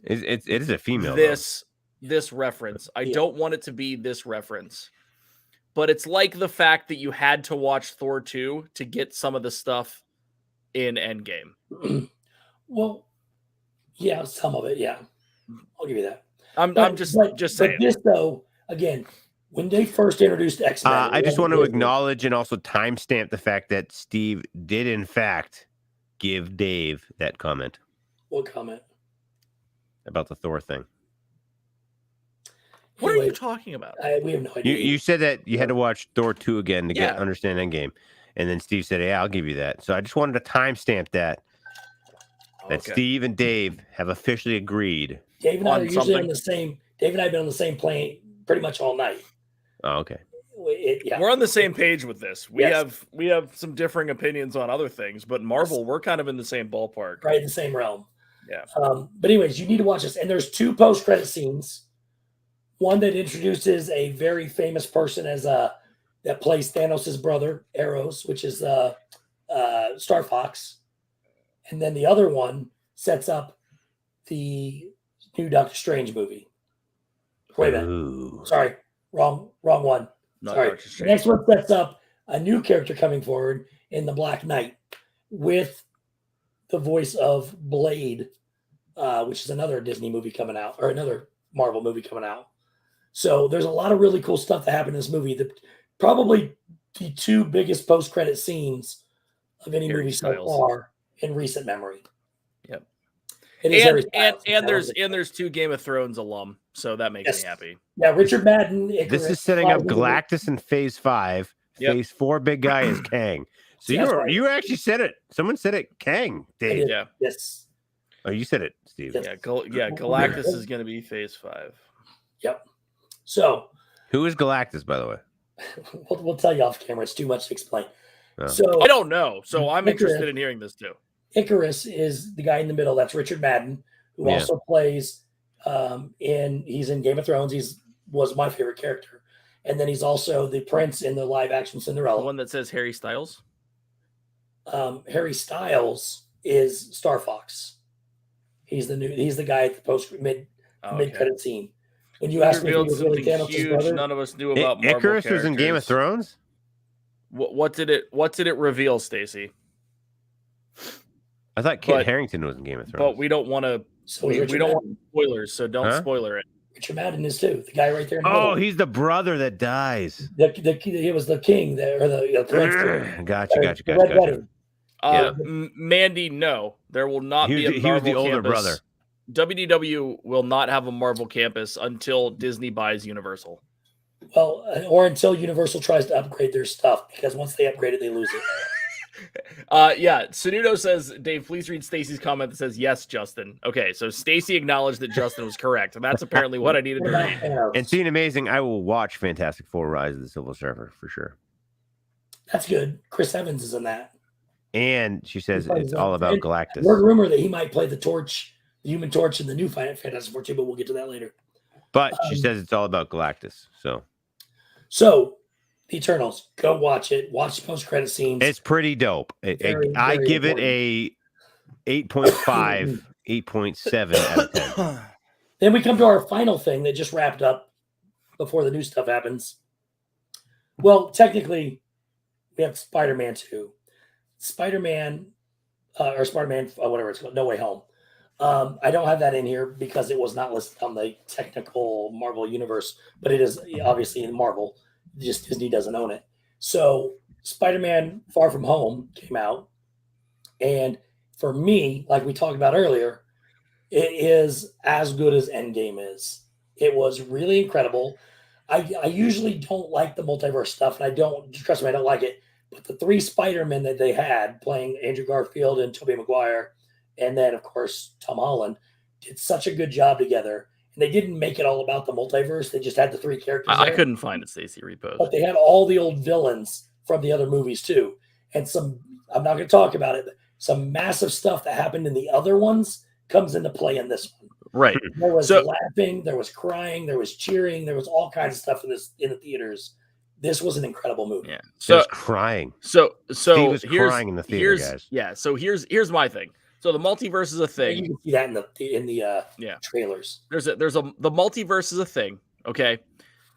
It is a female. this reference. I Yeah. don't want it to be this reference. But it's like the fact that you had to watch Thor 2 to get some of the stuff in Endgame. Well, yeah, some of it, yeah. I'll give you that. I'm just saying. But this, though, again, when they first introduced X-Men... I just want to acknowledge and also timestamp the fact that Steve did, in fact, give Dave that comment. What comment? About the Thor thing. What are you talking about? We have no idea. You said that you had to watch Thor 2 again to understand Endgame. And then Steve said, yeah, I'll give you that. So I just wanted to timestamp that Steve and Dave have officially agreed. Dave and I are usually on the same... Dave and I have been on the same plane pretty much all night. Oh, okay. We're on the same page with this. We have some differing opinions on other things, but Marvel, we're kind of in the same ballpark. Right, in the same realm. Yeah. But anyways, you need to watch this. And there's 2 post-credit scenes. One that introduces a very famous person as that plays Thanos' brother, Eros, which is Star Fox. And then the other one sets up the new Doctor Strange movie. Wait a minute. Sorry, wrong one. Sorry. The next one sets up a new character coming forward in the Black Knight with the voice of Blade, which is another Disney movie coming out, or another Marvel movie coming out. So there's a lot of really cool stuff that happened in this movie. Probably the 2 biggest post-credit scenes of any movie so far in recent memory. Yep. And there's 2 Game of Thrones alum, so that makes me happy. Yeah, Richard Madden. This is setting up Galactus in Phase 5. Yep. Phase 4 big guy is Kang. So you actually said it. Someone said it. Kang, Dave. Yeah. Yes. Oh, you said it, Steve. Yes. Yeah. Galactus is going to be Phase 5. Yep. So, who is Galactus, by the way? We'll tell you off camera. It's too much to explain. Oh. So I don't know. So I'm interested in hearing this too. Icarus is the guy in the middle. That's Richard Madden, who also plays he's in Game of Thrones. Was my favorite character. And then he's also the prince in the live action Cinderella. The one that says Harry Styles? Harry Styles is Star Fox. He's the guy at the mid credit scene. When you asked me if he was really Thanos' brother, none of us knew about Marvel Icarus characters. was in Game of Thrones? What did it reveal, Stacy? I thought Kit Harington was in Game of Thrones. But we don't want to. We don't want spoilers, so don't spoiler it. Richard Madden is too. The guy right there. He's the brother that dies. He was the king there, or the prince. Gotcha. Mandy, no, there will not be a Marvel He was the older campus. brother. WDW will not have a Marvel campus until Disney buys Universal. Well, or until Universal tries to upgrade their stuff, because once they upgrade it, they lose it. Sunudo says, Dave, please read Stacy's comment that says, yes, Justin. Okay, so Stacy acknowledged that Justin was correct, and that's apparently what I needed to read. And seeing Amazing, I will watch Fantastic Four Rise of the Silver Surfer for sure. That's good. Chris Evans is in that. And she says it's all about Galactus. Word rumor that he might play the Torch, the Human Torch in the new Fantastic Four 2, but we'll get to that later. But she says it's all about Galactus. So The Eternals, go watch it. Watch the post-credit scenes. It's pretty dope. I give it a 8.5, 8.7 out of 10. Then we come to our final thing that just wrapped up before the new stuff happens. Well, technically, we have Spider-Man 2. Spider-Man, whatever it's called, No Way Home. I don't have that in here because it was not listed on the technical Marvel universe, but it is obviously in Marvel. Just Disney doesn't own it. So Spider-Man Far From Home came out. And for me, like we talked about earlier, it is as good as Endgame is. It was really incredible. I usually don't like the multiverse stuff, and I don't like it. But the 3 Spider-Men that they had playing Andrew Garfield and Tobey Maguire, and then, of course, Tom Holland, did such a good job together. And they didn't make it all about the multiverse. They just had the 3 characters. I couldn't find it, Stacey. Repost. But they had all the old villains from the other movies, too. And I'm not going to talk about it, but some massive stuff that happened in the other ones comes into play in this one. Right. There was laughing, there was crying, there was cheering, there was all kinds of stuff in the theaters. This was an incredible movie. Yeah. So crying. So Steve was crying in the theater, guys. Yeah. So here's my thing. So the multiverse is a thing. You can see that in the trailers. The multiverse is a thing. Okay.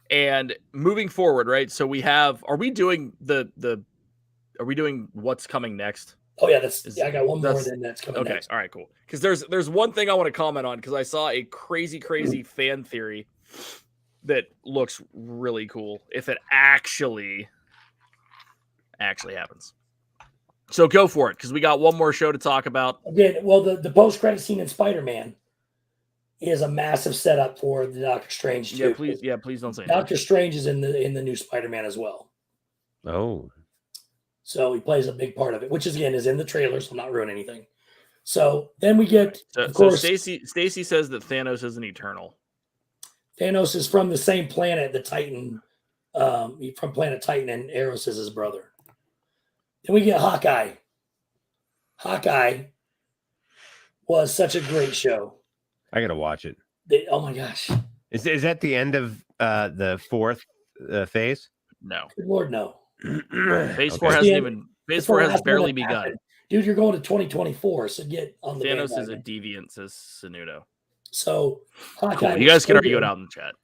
And moving forward, right? So are we doing what's coming next? Oh yeah, I got one more then that's coming next. All right, cool. Because there's one thing I want to comment on because I saw a crazy fan theory that looks really cool if it actually happens. So go for it because we got one more show to talk about. Again, well, the post-credit scene in Spider-Man is a massive setup for the Doctor Strange too. Please don't say Doctor Strange is in the new Spider-Man as well. Oh. So he plays a big part of it, which is in the trailer, so I'm not ruining anything. So then we get, of course, Stacy says that Thanos is an Eternal. Thanos is from the same planet, the Titan, from planet Titan, and Eros is his brother. Then we get Hawkeye. Hawkeye was such a great show. I gotta watch it. Oh my gosh! Is that the end of the fourth phase? No. Good Lord, no. Phase 4 hasn't even. Phase 4 has barely begun. Dude, you're going to 2024, so get on the Thanos bandwagon. is a deviant, says Sanudo. So Hawkeye, cool. You guys can argue it out in the chat.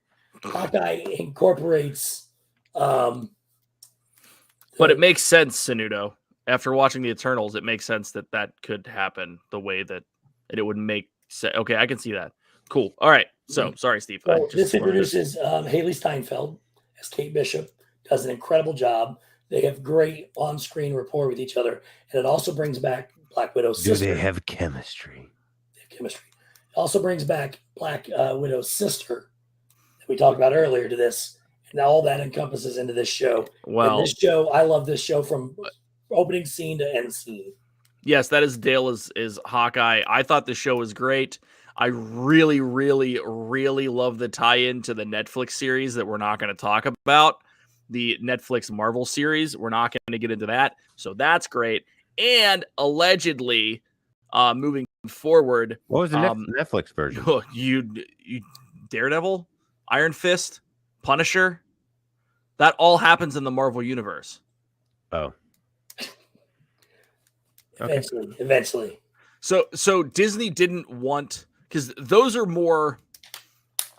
Hawkeye incorporates, but it makes sense, Sanudo. After watching the Eternals, it makes sense that could happen the way that it would make sense. Okay, I can see that. Cool. All right. So sorry, Steve. So this introduces Haley Steinfeld as Kate Bishop. Does an incredible job. They have great on-screen rapport with each other, and it also brings back Black Widow's sister. Do they have chemistry? They have chemistry. It also brings back Black Widow's sister that we talked about earlier to this, and all that encompasses into this show. Well, and this show, I love this show from opening scene to end scene. Yes, that is Dale is Hawkeye. I thought the show was great. I really, really, really love the tie-in to the Netflix series that we're not going to talk about. The Netflix Marvel series. We're not going to get into that. So that's great. And allegedly, moving forward. What was the Netflix version? You Daredevil, Iron Fist, Punisher. That all happens in the Marvel universe. Oh. Eventually. So Disney didn't want, because those are more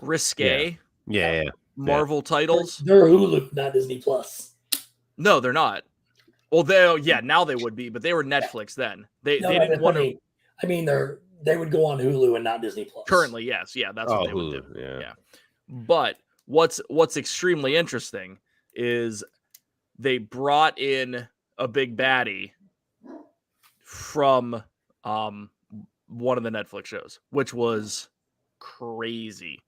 risque. Yeah. Marvel titles. They're Hulu, not Disney Plus. No, they're not. Well, now they would be, but they were Netflix then. They didn't want to. I mean, they would go on Hulu and not Disney Plus. Currently, yes, yeah, that's what they would do. Yeah. But what's extremely interesting is they brought in a big baddie from one of the Netflix shows, which was crazy.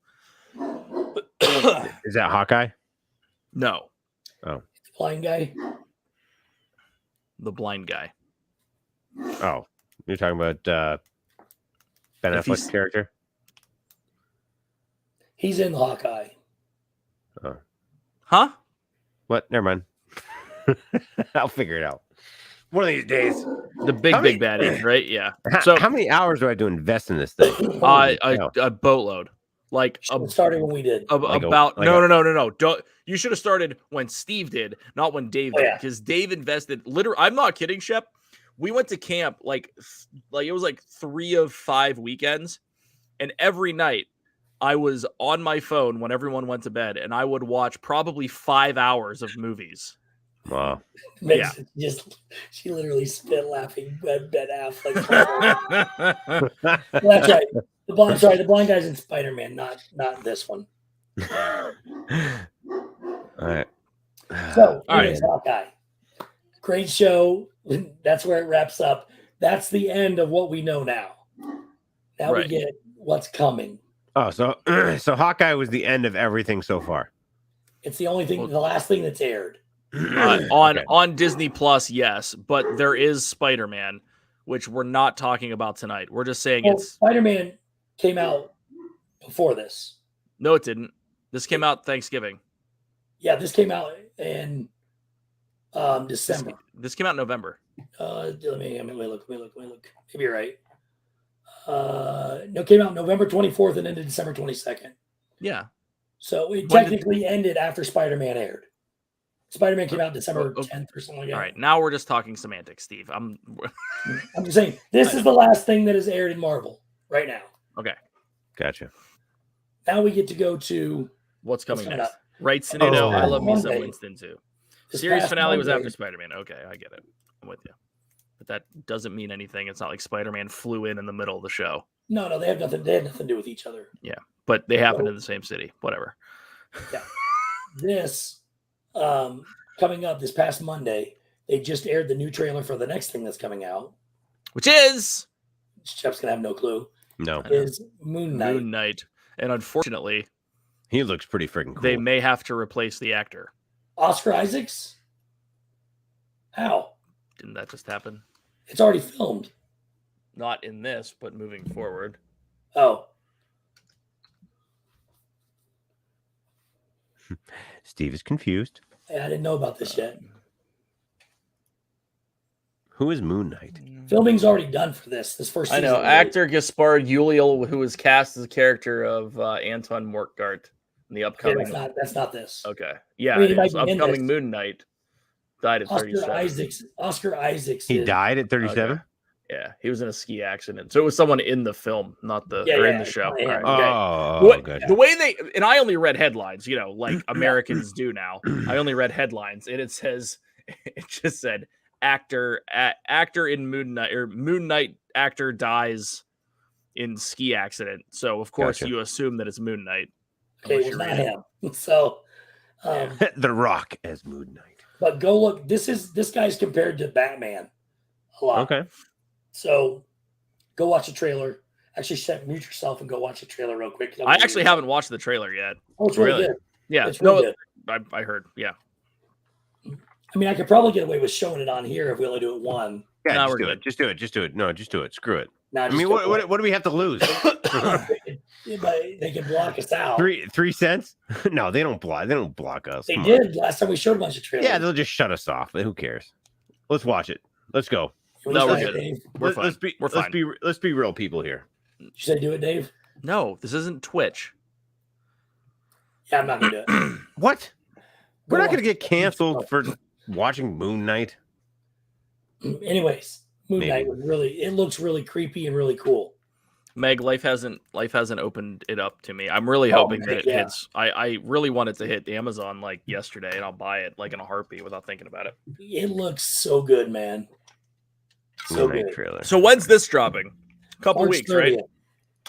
Is that Hawkeye? No. Oh. Blind guy? The blind guy. Oh. You're talking about Ben Affleck's character? He's in Hawkeye. Oh. Huh? What? Never mind. I'll figure it out. One of these days. The big baddie, right? Yeah. So how many hours do I have to invest in this thing? A boatload. Like starting when we did. No. Don't. You should have started when Steve did, not when Dave did, because Dave invested. Literally, I'm not kidding, Shep. We went to camp like it was like 3 of 5 weekends, and every night I was on my phone when everyone went to bed, and I would watch probably 5 hours of movies. Wow. She literally spit laughing. Ben Affleck. That's right. The blind guy's in Spider-Man, not this one. All right. So, Hawkeye. Great show. That's where it wraps up. That's the end of what we know now. Now we get what's coming. Oh, so Hawkeye was the end of everything so far. It's the only thing, the last thing that's aired. On Disney Plus, yes, but there is Spider-Man, which we're not talking about tonight. We're just saying Spider-Man came out before this. No, it didn't. This came out Thanksgiving. Yeah, this came out in December. This came out in November. Let me look. Maybe you're right. No, came out November 24th and ended December 22nd. Yeah. So it When technically ended after Spider-Man aired. Spider-Man came out December 10th or something like that. All right, now we're just talking semantics, Steve. I'm just saying this is the last thing that is aired in Marvel right now. Okay. Gotcha. Now we get to go to what's coming coming next. up. Right, Sunito, I love me some Monday. Winston too. This Series past finale was Monday. after Spider-Man. Okay, I get it. I'm with you. But that doesn't mean anything. It's not like Spider-Man flew in the middle of the show. No, they have nothing. They had nothing to do with each other. Yeah, but they happen in the same city. Whatever. Yeah. This coming up this past Monday, they just aired the new trailer for the next thing that's coming out. Which is Shep's gonna have no clue. No, Is Moon Knight. Moon Knight, and unfortunately, he looks pretty freaking cool. they may have to replace the actor. Oscar Isaacs? How? Didn't that just happen? It's already filmed. Not in this, but moving forward. Oh. Steve is confused. I didn't know about this yet. Who is Moon Knight? Filming's already done for this. This first I season. know. Actor Gaspard Ulliel, who was cast as a character of Anton Mortgart in the Okay, upcoming. that's not this. Okay. Yeah, I mean, he it might is. be in Upcoming this. Moon Knight died at 37. Oscar Isaacs. He is- died at 37? Okay. Yeah, he was in a ski accident. So it was someone in the film, not the in the show. Yeah, All right. Oh, Okay. good. The way and I only read headlines, like Americans do now. I only read headlines, and it just said actor in Moon Knight, or Moon Knight actor dies in ski accident. So of course Gotcha. you assume that it's Moon Knight. Okay, it was not him. So, The Rock as Moon Knight. but go look. This guy's compared to Batman a lot. Okay. So, go watch the trailer. Actually, mute yourself and go watch the trailer real quick. I actually haven't watched the trailer yet. Oh, it's really, Really? good. Yeah, It's really no, I heard. Yeah, I mean, I could probably get away with showing it on here if we only do it one. Yeah, No, just we're do good. it. Just do it. Just do it. No, just do it. Screw it. Nah, I just mean, go what for do we have to lose? it. But they can block us out. 3 cents? No, they don't block. They don't block us. They Come on. did last time we showed a bunch of trailers. Yeah, they'll just shut us off. Who cares? Let's watch it. Let's go. You No, wanna we're try it, good. Dave? we're fine. Let's be real people here. You say do it, Dave? No, this isn't Twitch. Yeah, I'm not gonna do it. What? We're Go not going to watch get canceled for watching Moon Knight. Anyways, Moon Maybe. Knight it looks really creepy and really cool. Meg, life hasn't opened it up to me. I'm really hoping that it hits. I really want it to hit Amazon like yesterday, and I'll buy it like in a heartbeat without thinking about it. It looks so good, man. So Moon Knight good. trailer. So when's this dropping? A couple March weeks, right? 30th.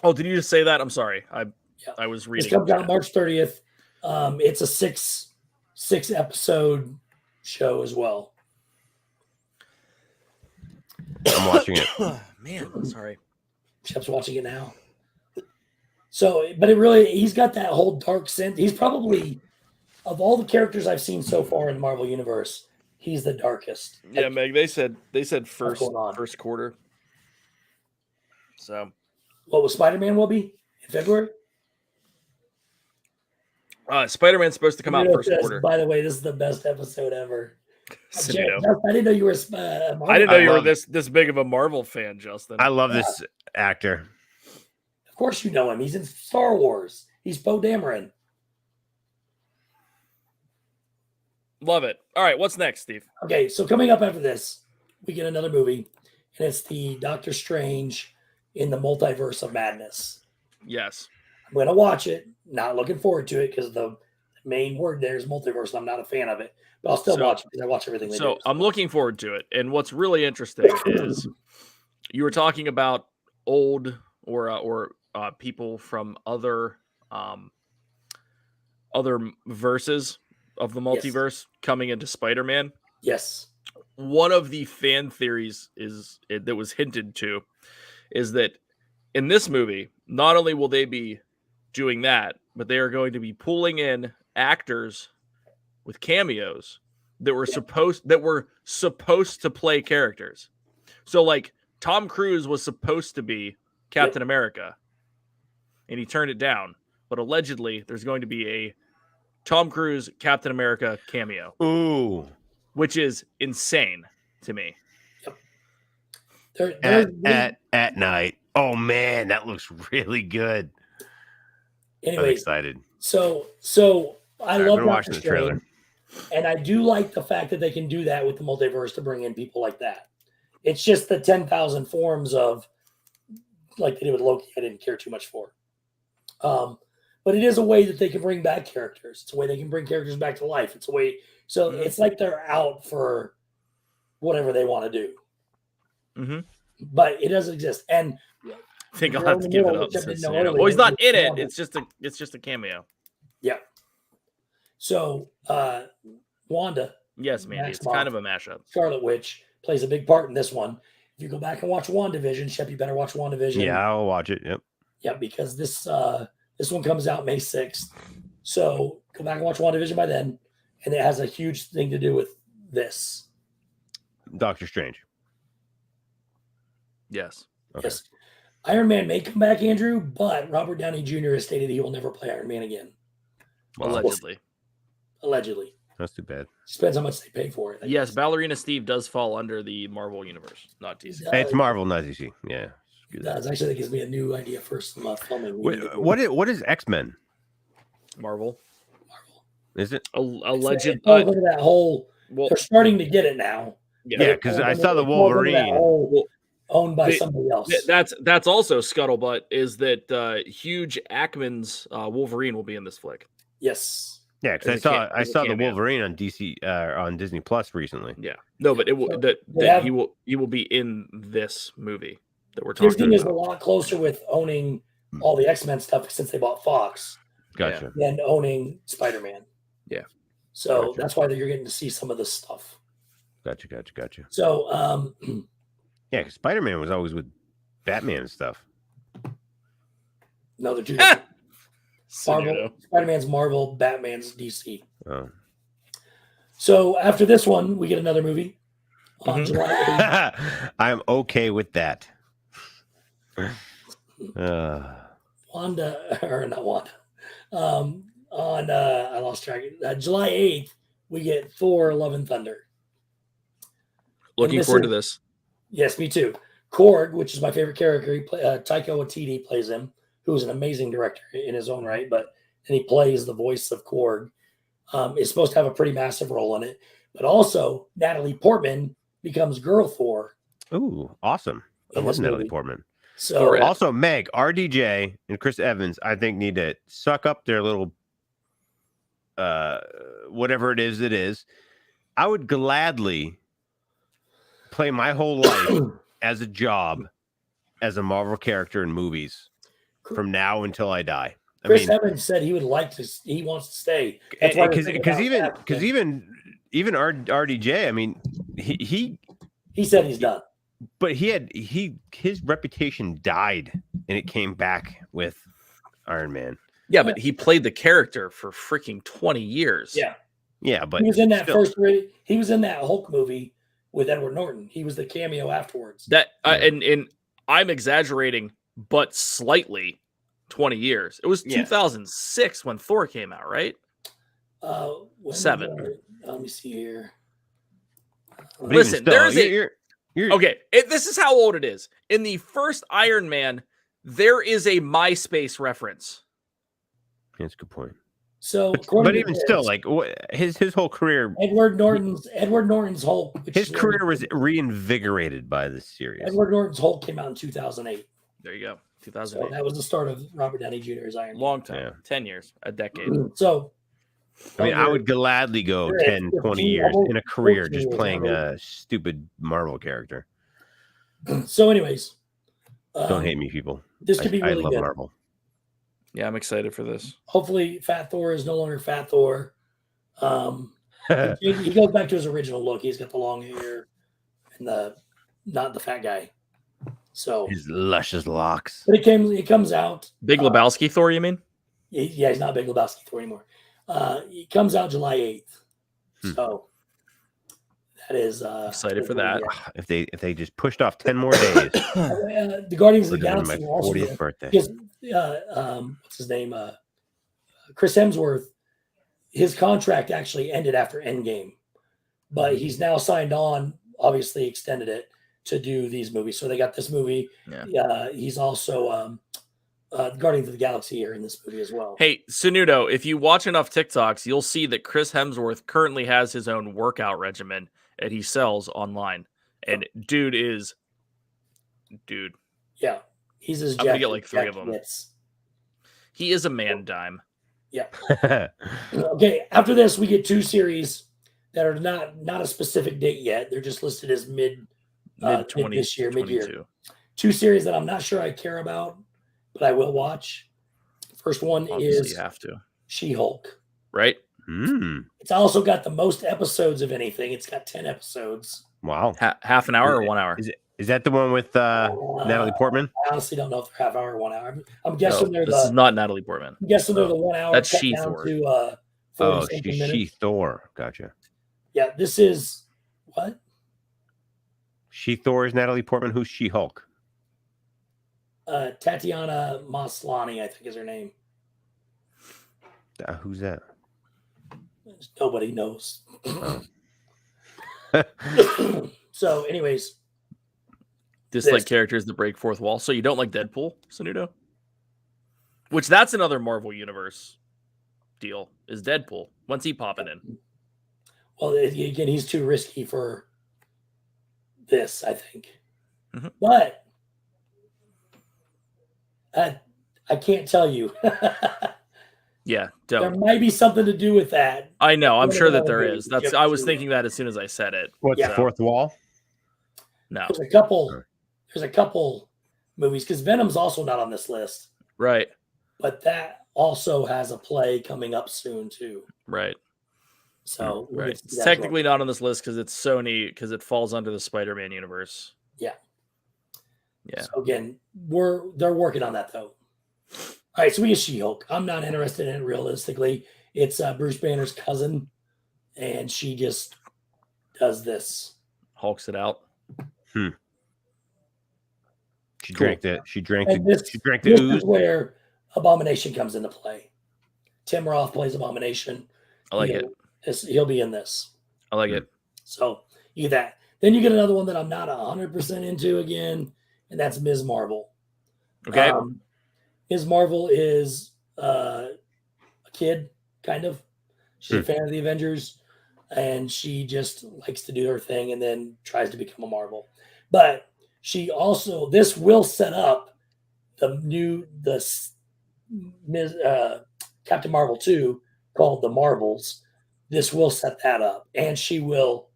Oh, did you just say that? I'm sorry. I was This reading. comes out March 30th. It's a six episode show as well. I'm watching it. Man, sorry. Shep's watching it now. So, but he's got that whole dark sense. He's probably, of all the characters I've seen so far in the Marvel Universe, he's the darkest. Yeah, Meg. They said first going on? quarter. So What was Spider-Man will be in February? Spider-Man's supposed to come out first quarter. By the way, this is the best episode ever. So, I didn't know you were. Marvel. I didn't know you were love- this big of a Marvel fan, Justin. I love this actor. Of course, you know him. He's in Star Wars. He's Poe Dameron. Love it. All right, what's next, Steve? Okay, so coming up after this, we get another movie, and it's the Doctor Strange in the Multiverse of Madness. Yes. I'm going to watch it. Not looking forward to it because the main word there is multiverse, and I'm not a fan of it. But I'll still watch it because I watch everything they do. So I'm looking forward to it. And what's really interesting is you were talking about old or people from other verses of the multiverse coming into Spider-Man. Yes. One of the fan theories that was hinted to is that in this movie, not only will they be doing that, but they are going to be pulling in actors with cameos that were supposed to play characters. So like Tom Cruise was supposed to be Captain America and he turned it down, but allegedly there's going to be a Tom Cruise Captain America cameo. Ooh. Which is insane to me. At night. Oh man, that looks really good. I'm Anyway, excited. so I I've love been watching the trailer. and I do like the fact that they can do that with the multiverse to bring in people like that. It's just the 10,000 forms of like they did with Loki. I didn't care too much for. But it is a way that they can bring back characters. It's a way they can bring characters back to life. It's a way. So it's like they're out for whatever they want to do. Mm-hmm. But it doesn't exist. And I think I'll have to give it up. Since, well, he's not in it. It's just a cameo. Yeah. So Wanda. Yes, Mandy. It's kind of a mashup. Scarlet Witch plays a big part in this one. If you go back and watch WandaVision, Shep, you better watch WandaVision. Yeah, I'll watch it. Yep. Yeah, because this one comes out May 6th. So go back and watch WandaVision by then. And it has a huge thing to do with this. Doctor Strange. Yes. Okay. Yes. Iron Man may come back, Andrew, but Robert Downey Jr. has stated he will never play Iron Man again. Wow. Allegedly. That's too bad. Depends how much they pay for it. Yes, Ballerina Steve does fall under the Marvel universe, not DC. It's Marvel, not DC. Yeah. It does. Actually, that gives me a new idea for some filming. What is X-Men? Marvel. Is it? Alleged. Into that whole. They're starting to get it now. Yeah, because I saw the Wolverine owned by somebody else. That's also scuttlebutt. Is that Hugh Jackman's Wolverine will be in this flick? Yes. Yeah, because I saw the Wolverine on DC on Disney Plus recently. Yeah, no, but it will that he will be in this movie that we're talking Disney about. is a lot closer with owning all the X-Men stuff since they bought Fox. Gotcha. Than owning Spider-Man. Yeah. So that's why you're getting to see some of this stuff. Gotcha. So yeah, because Spider-Man was always with Batman and stuff. No, they're two different. Marvel, Spider-Man's Marvel, Batman's DC. Oh. So after this one, we get another movie on July 8th. I'm okay with that. Wanda, or not Wanda. I lost track. July 8th, we get Thor: Love and Thunder. Looking forward to this. Yes, me too. Korg, which is my favorite character, Taika Waititi plays him, who is an amazing director in his own right, and he plays the voice of Korg. Is supposed to have a pretty massive role in it, but also Natalie Portman becomes Girl Thor. Ooh, awesome! I love Natalie Portman. So also Meg, RDJ, and Chris Evans, I think need to suck up their little whatever it is. I would gladly play my whole life as a job as a Marvel character in movies from now until I die. Chris Evans said he would like to. He wants to stay. Because even RDJ, I mean, he said he's done. But his reputation died, and it came back with Iron Man. Yeah, but he played the character for freaking 20 years. Yeah, but he was in that He was in that Hulk movie with Edward Norton. He was the cameo afterwards. That and I'm exaggerating, but slightly. 20 years. It was 2006 when Thor came out, right? 7. Let me see here. Listen, there's okay. This is how old it is. In the first Iron Man, there is a MySpace reference. That's a good point. So, but even still, like his whole career, Edward Norton's Hulk. His career was reinvigorated by this series. Edward Norton's Hulk came out in 2008. There you go. 2008. So that was the start of Robert Downey Jr.'s Iron Man. Long time. 10 years. A decade. So, I mean, I would gladly go 10, 20 years in a career just playing a stupid Marvel character. So, anyways. Don't hate me, people. This could be really I love good. Marvel. Yeah, I'm excited for this. Hopefully, Fat Thor is no longer Fat Thor. He goes back to his original look. He's got the long hair and not the fat guy. So his luscious locks. But it comes out. Big Lebowski Thor, you mean? Yeah, he's not Big Lebowski Thor anymore. He comes out July 8th. So that is excited for that. If they just pushed off 10 more days. The Guardians of the Galaxy. My 40th birthday. What's his name? Chris Hemsworth. His contract actually ended after Endgame, but he's now signed on. Obviously, extended it to do these movies. So they got this movie. Yeah. He's also Guardians of the Galaxy here in this movie as well. Hey, Sunudo, if you watch enough TikToks, you'll see that Chris Hemsworth currently has his own workout regimen that he sells online. And dude. Yeah. He's as I'm going to get like 3 of them. Gets. He is a man dime. Yeah. Okay. After this, we get 2 series that are not a specific date yet. They're just listed as mid this year, mid-year. 2 series that I'm not sure I care about, but I will watch. First one Obviously is you have to. She-Hulk. Right? It's also got the most episodes of anything. It's got 10 episodes. Wow. Half an hour or 1 hour? Is that the one with Natalie Portman? I honestly don't know if they're half hour or 1 hour. I'm guessing this is not Natalie Portman. I'm guessing they're the 1 hour. That's cut She-Thor. down to 40 she's minutes. She-Thor. Gotcha. Yeah, this is what? She-Thor is Natalie Portman. Who's She-Hulk? Tatiana Maslany, I think is her name. Who's that? Nobody knows. So, anyways. Dislike characters that break fourth wall. So you don't like Deadpool, Sanudo? Which that's another Marvel Universe deal, is Deadpool. When's he popping in? Well, again, he's too risky for this, I think. Mm-hmm. But I can't tell you. Yeah, there might be something to do with that. I know. I'm sure that there is. I was thinking that as soon as I said it. What's the fourth wall? No. There's a couple movies because Venom's also not on this list. Right. But that also has a play coming up soon too. Right. So right. It's technically not on this list because it's Sony, because it falls under the Spider-Man universe. Yeah. Yeah. So again, they're working on that though. All right, so we get She-Hulk. I'm not interested in it realistically. It's Bruce Banner's cousin, and she just does this. Hulks it out. She drank the This ooze. is where Abomination comes into play. Tim Roth plays Abomination. I like it. He'll be in this. I like it. So you get that. Then you get another one that I'm not 100% into again, and that's Ms. Marvel. Okay. Ms. Marvel is a kid, kind of. She's a fan of the Avengers, and she just likes to do her thing and then tries to become a Marvel. But she also, this will set up the Captain Marvel 2 called The Marvels. This will set that up, and she will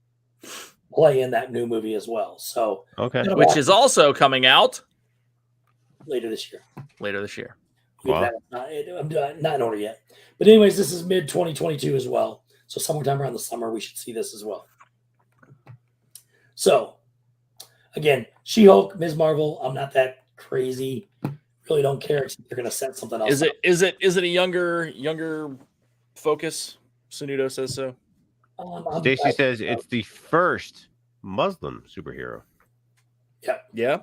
play in that new movie as well. So, which is also coming out later this year. Wow. Not in order yet. But anyways, this is mid 2022 as well. So sometime around the summer, we should see this as well. So again, She-Hulk, Ms. Marvel, I'm not that crazy. Really don't care if they're going to set something else. Is it a younger focus? Sunudo says so. Stacy says it's the first Muslim superhero. Yeah.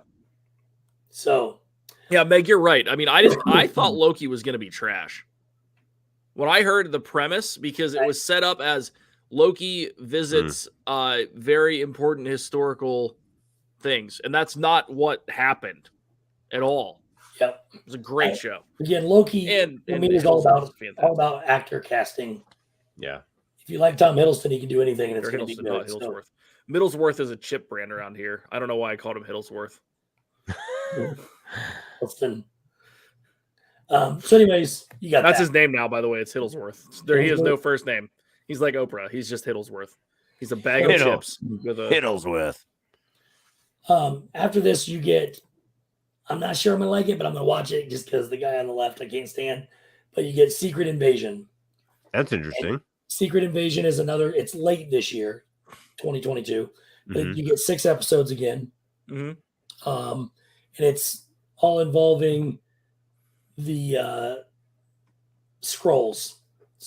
So. Yeah, Meg, you're right. I mean, I thought Loki was going to be trash. When I heard the premise, because it was set up as Loki visits very important historical things, and that's not what happened at all. Yep. It was a great show. Again, Loki is all about actor casting. Yeah. If you like Tom Hiddleston, he can do anything, and it's going to be good. Hiddlesworth. Middlesworth is a chip brand around here. I don't know why I called him Hiddlesworth. So anyways, you got that's his name now, by the way. It's Hiddlesworth. He has no first name. He's like Oprah. He's just Hiddlesworth. He's a bag of chips with a Hiddlesworth. After this, you get. I'm not sure I'm gonna like it, but I'm gonna watch it just because the guy on the left I can't stand. But you get Secret Invasion. That's interesting. And Secret Invasion is another. It's late this year, 2022. But you get 6 episodes again. Mm-hmm. And it's all involving the Skrulls.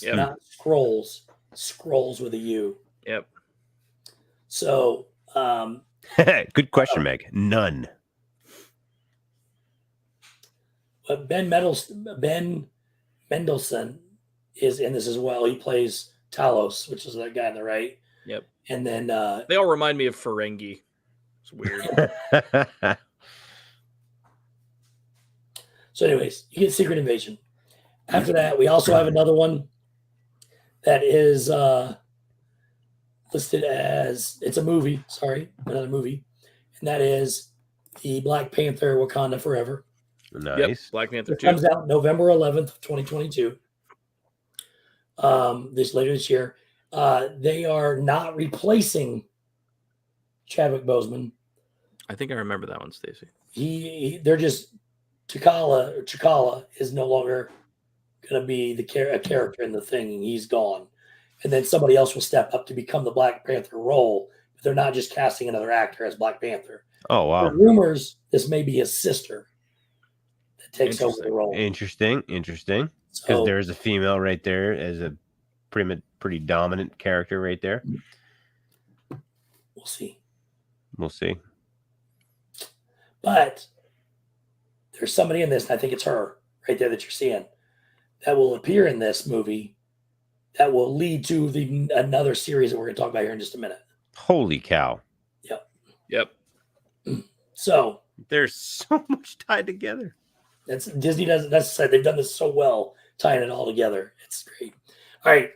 Yep. Not Scrolls. Scrolls with a U. Yep. So good question, Meg. None. But Ben Mendelsohn is in this as well. He plays Talos, which is that guy on the right. Yep. And then they all remind me of Ferengi. It's weird. So, anyways, you get Secret Invasion. After that, we also have another one that is listed as it's a movie. Sorry, another movie, and that is the Black Panther: Wakanda Forever. Nice. Yep, Black Panther It 2 comes out November 11th, 2022. Later this year. They are not replacing Chadwick Boseman. I think I remember that one, Stacy. They're just T'Challa is no longer going to be a character in the thing. He's gone, and then somebody else will step up to become the Black Panther role. But they're not just casting another actor as Black Panther. Oh wow! The rumors this may be his sister that takes over the role. Interesting. Because So, there's a female right there as a pretty dominant character right there. we'll see. We'll see. But there's somebody in this, and I think it's her right there that you're seeing, that will appear in this movie that will lead to another series that we're going to talk about here in just a minute. Holy cow! Yep. So There's so much tied together. Disney doesn't. That's said they've done this so well, tying it all together. It's great. All right.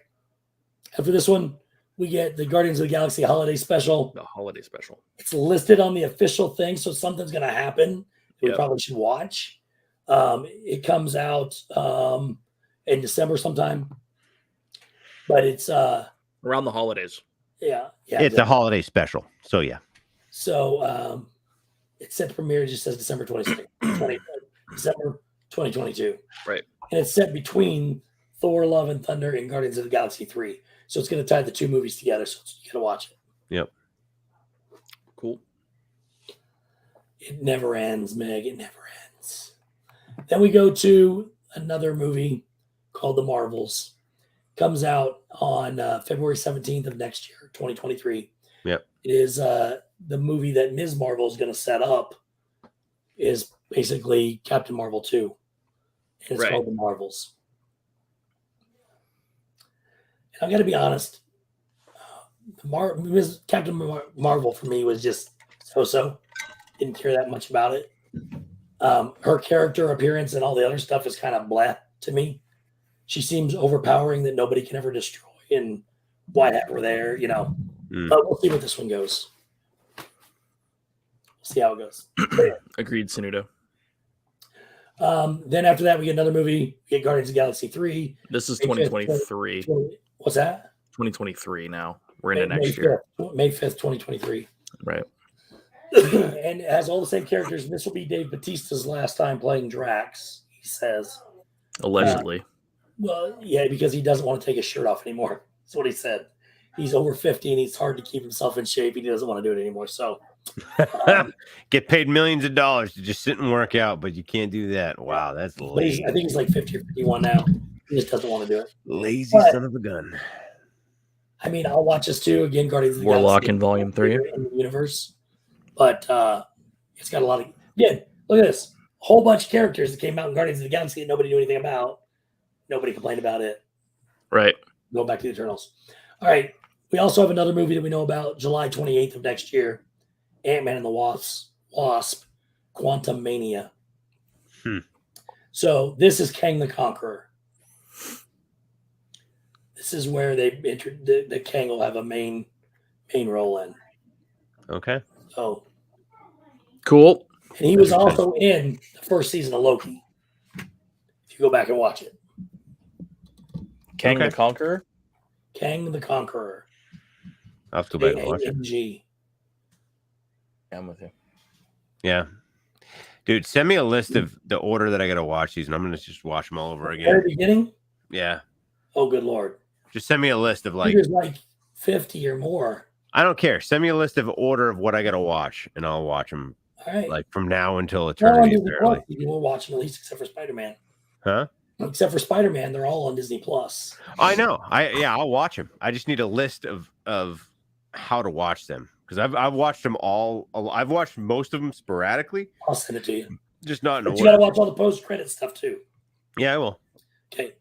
After this one, we get the Guardians of the Galaxy Holiday Special. The holiday special. It's listed on the official thing, so something's going to happen. We Yep. probably should watch. It comes out in December sometime, but it's Around the holidays. yeah. It's a holiday special. So yeah. So it's set to premiere. It just says December 26th, December 2022. Right. And it's set between Thor: Love and Thunder and Guardians of the Galaxy 3. So it's going to tie the two movies together. So you got to watch it. Yep. Cool. It never ends, Meg. It never ends. Then we go to another movie called The Marvels. Comes out on February 17th of next year, 2023. Yep. It is the movie that Ms. Marvel is going to set up is basically Captain Marvel 2. And it's called The Marvels. And I've got to be honest, Captain Marvel for me was just so-so. Didn't care that much about it. Her character appearance and all the other stuff is kind of blah to me. She seems overpowering that nobody can ever destroy, and why have her there, But we'll see what this one goes. We'll see how it goes. Agreed, Sanudo. Then after that, we get another movie. We get Guardians of the Galaxy 3. This is May 5th, 2023. What's that? 2023 now. We're into next 5th, year. May 5th, 2023. Right. And it has all the same characters. And this will be Dave Bautista's last time playing Drax, he says. Allegedly. Well, yeah, because he doesn't want to take his shirt off anymore. That's what he said. He's over 50 and it's hard to keep himself in shape. He doesn't want to do it anymore. So get paid millions of dollars to just sit and work out, but you can't do that. Wow, that's lazy. I think he's like 50 or 51 now. He just doesn't want to do it. Lazy son of a gun. I mean, I'll watch this too. Again, Guardians of the Warlock Galaxy in Volume 3. in the universe. But it's got a lot of. Again, look at this. A whole bunch of characters that came out in Guardians of the Galaxy that nobody knew anything about. Nobody complained about it. Right. Going back to the Eternals. All right. We also have another movie that we know about July 28th of next year. Ant-Man and the Wasp, Quantum Mania. So this is Kang the Conqueror. This is where they entered the Kang will have a main role in. Okay. So cool. And he was also in the first season of Loki. If you go back and watch it. Kang the Conqueror? Kang the Conqueror. I'll have to go back and watch it. AMG. I'm with you. Yeah. Dude, send me a list of the order that I got to watch these, and I'm going to just watch them all over again. Very beginning? Yeah. Oh, good Lord. Just send me a list of There's like 50 or more. I don't care. Send me a list of order of what I got to watch, and I'll watch them All right. like from now until eternity. Well, we'll watch them at least except for Spider-Man. Huh? Except for Spider-Man, they're all on Disney Plus. I know. I'll watch them. I just need a list of how to watch them because I've watched them all. I've watched most of them sporadically. I'll send it to you. Just not in but order. You got to watch all the post-credit stuff too. Yeah, I will. Okay.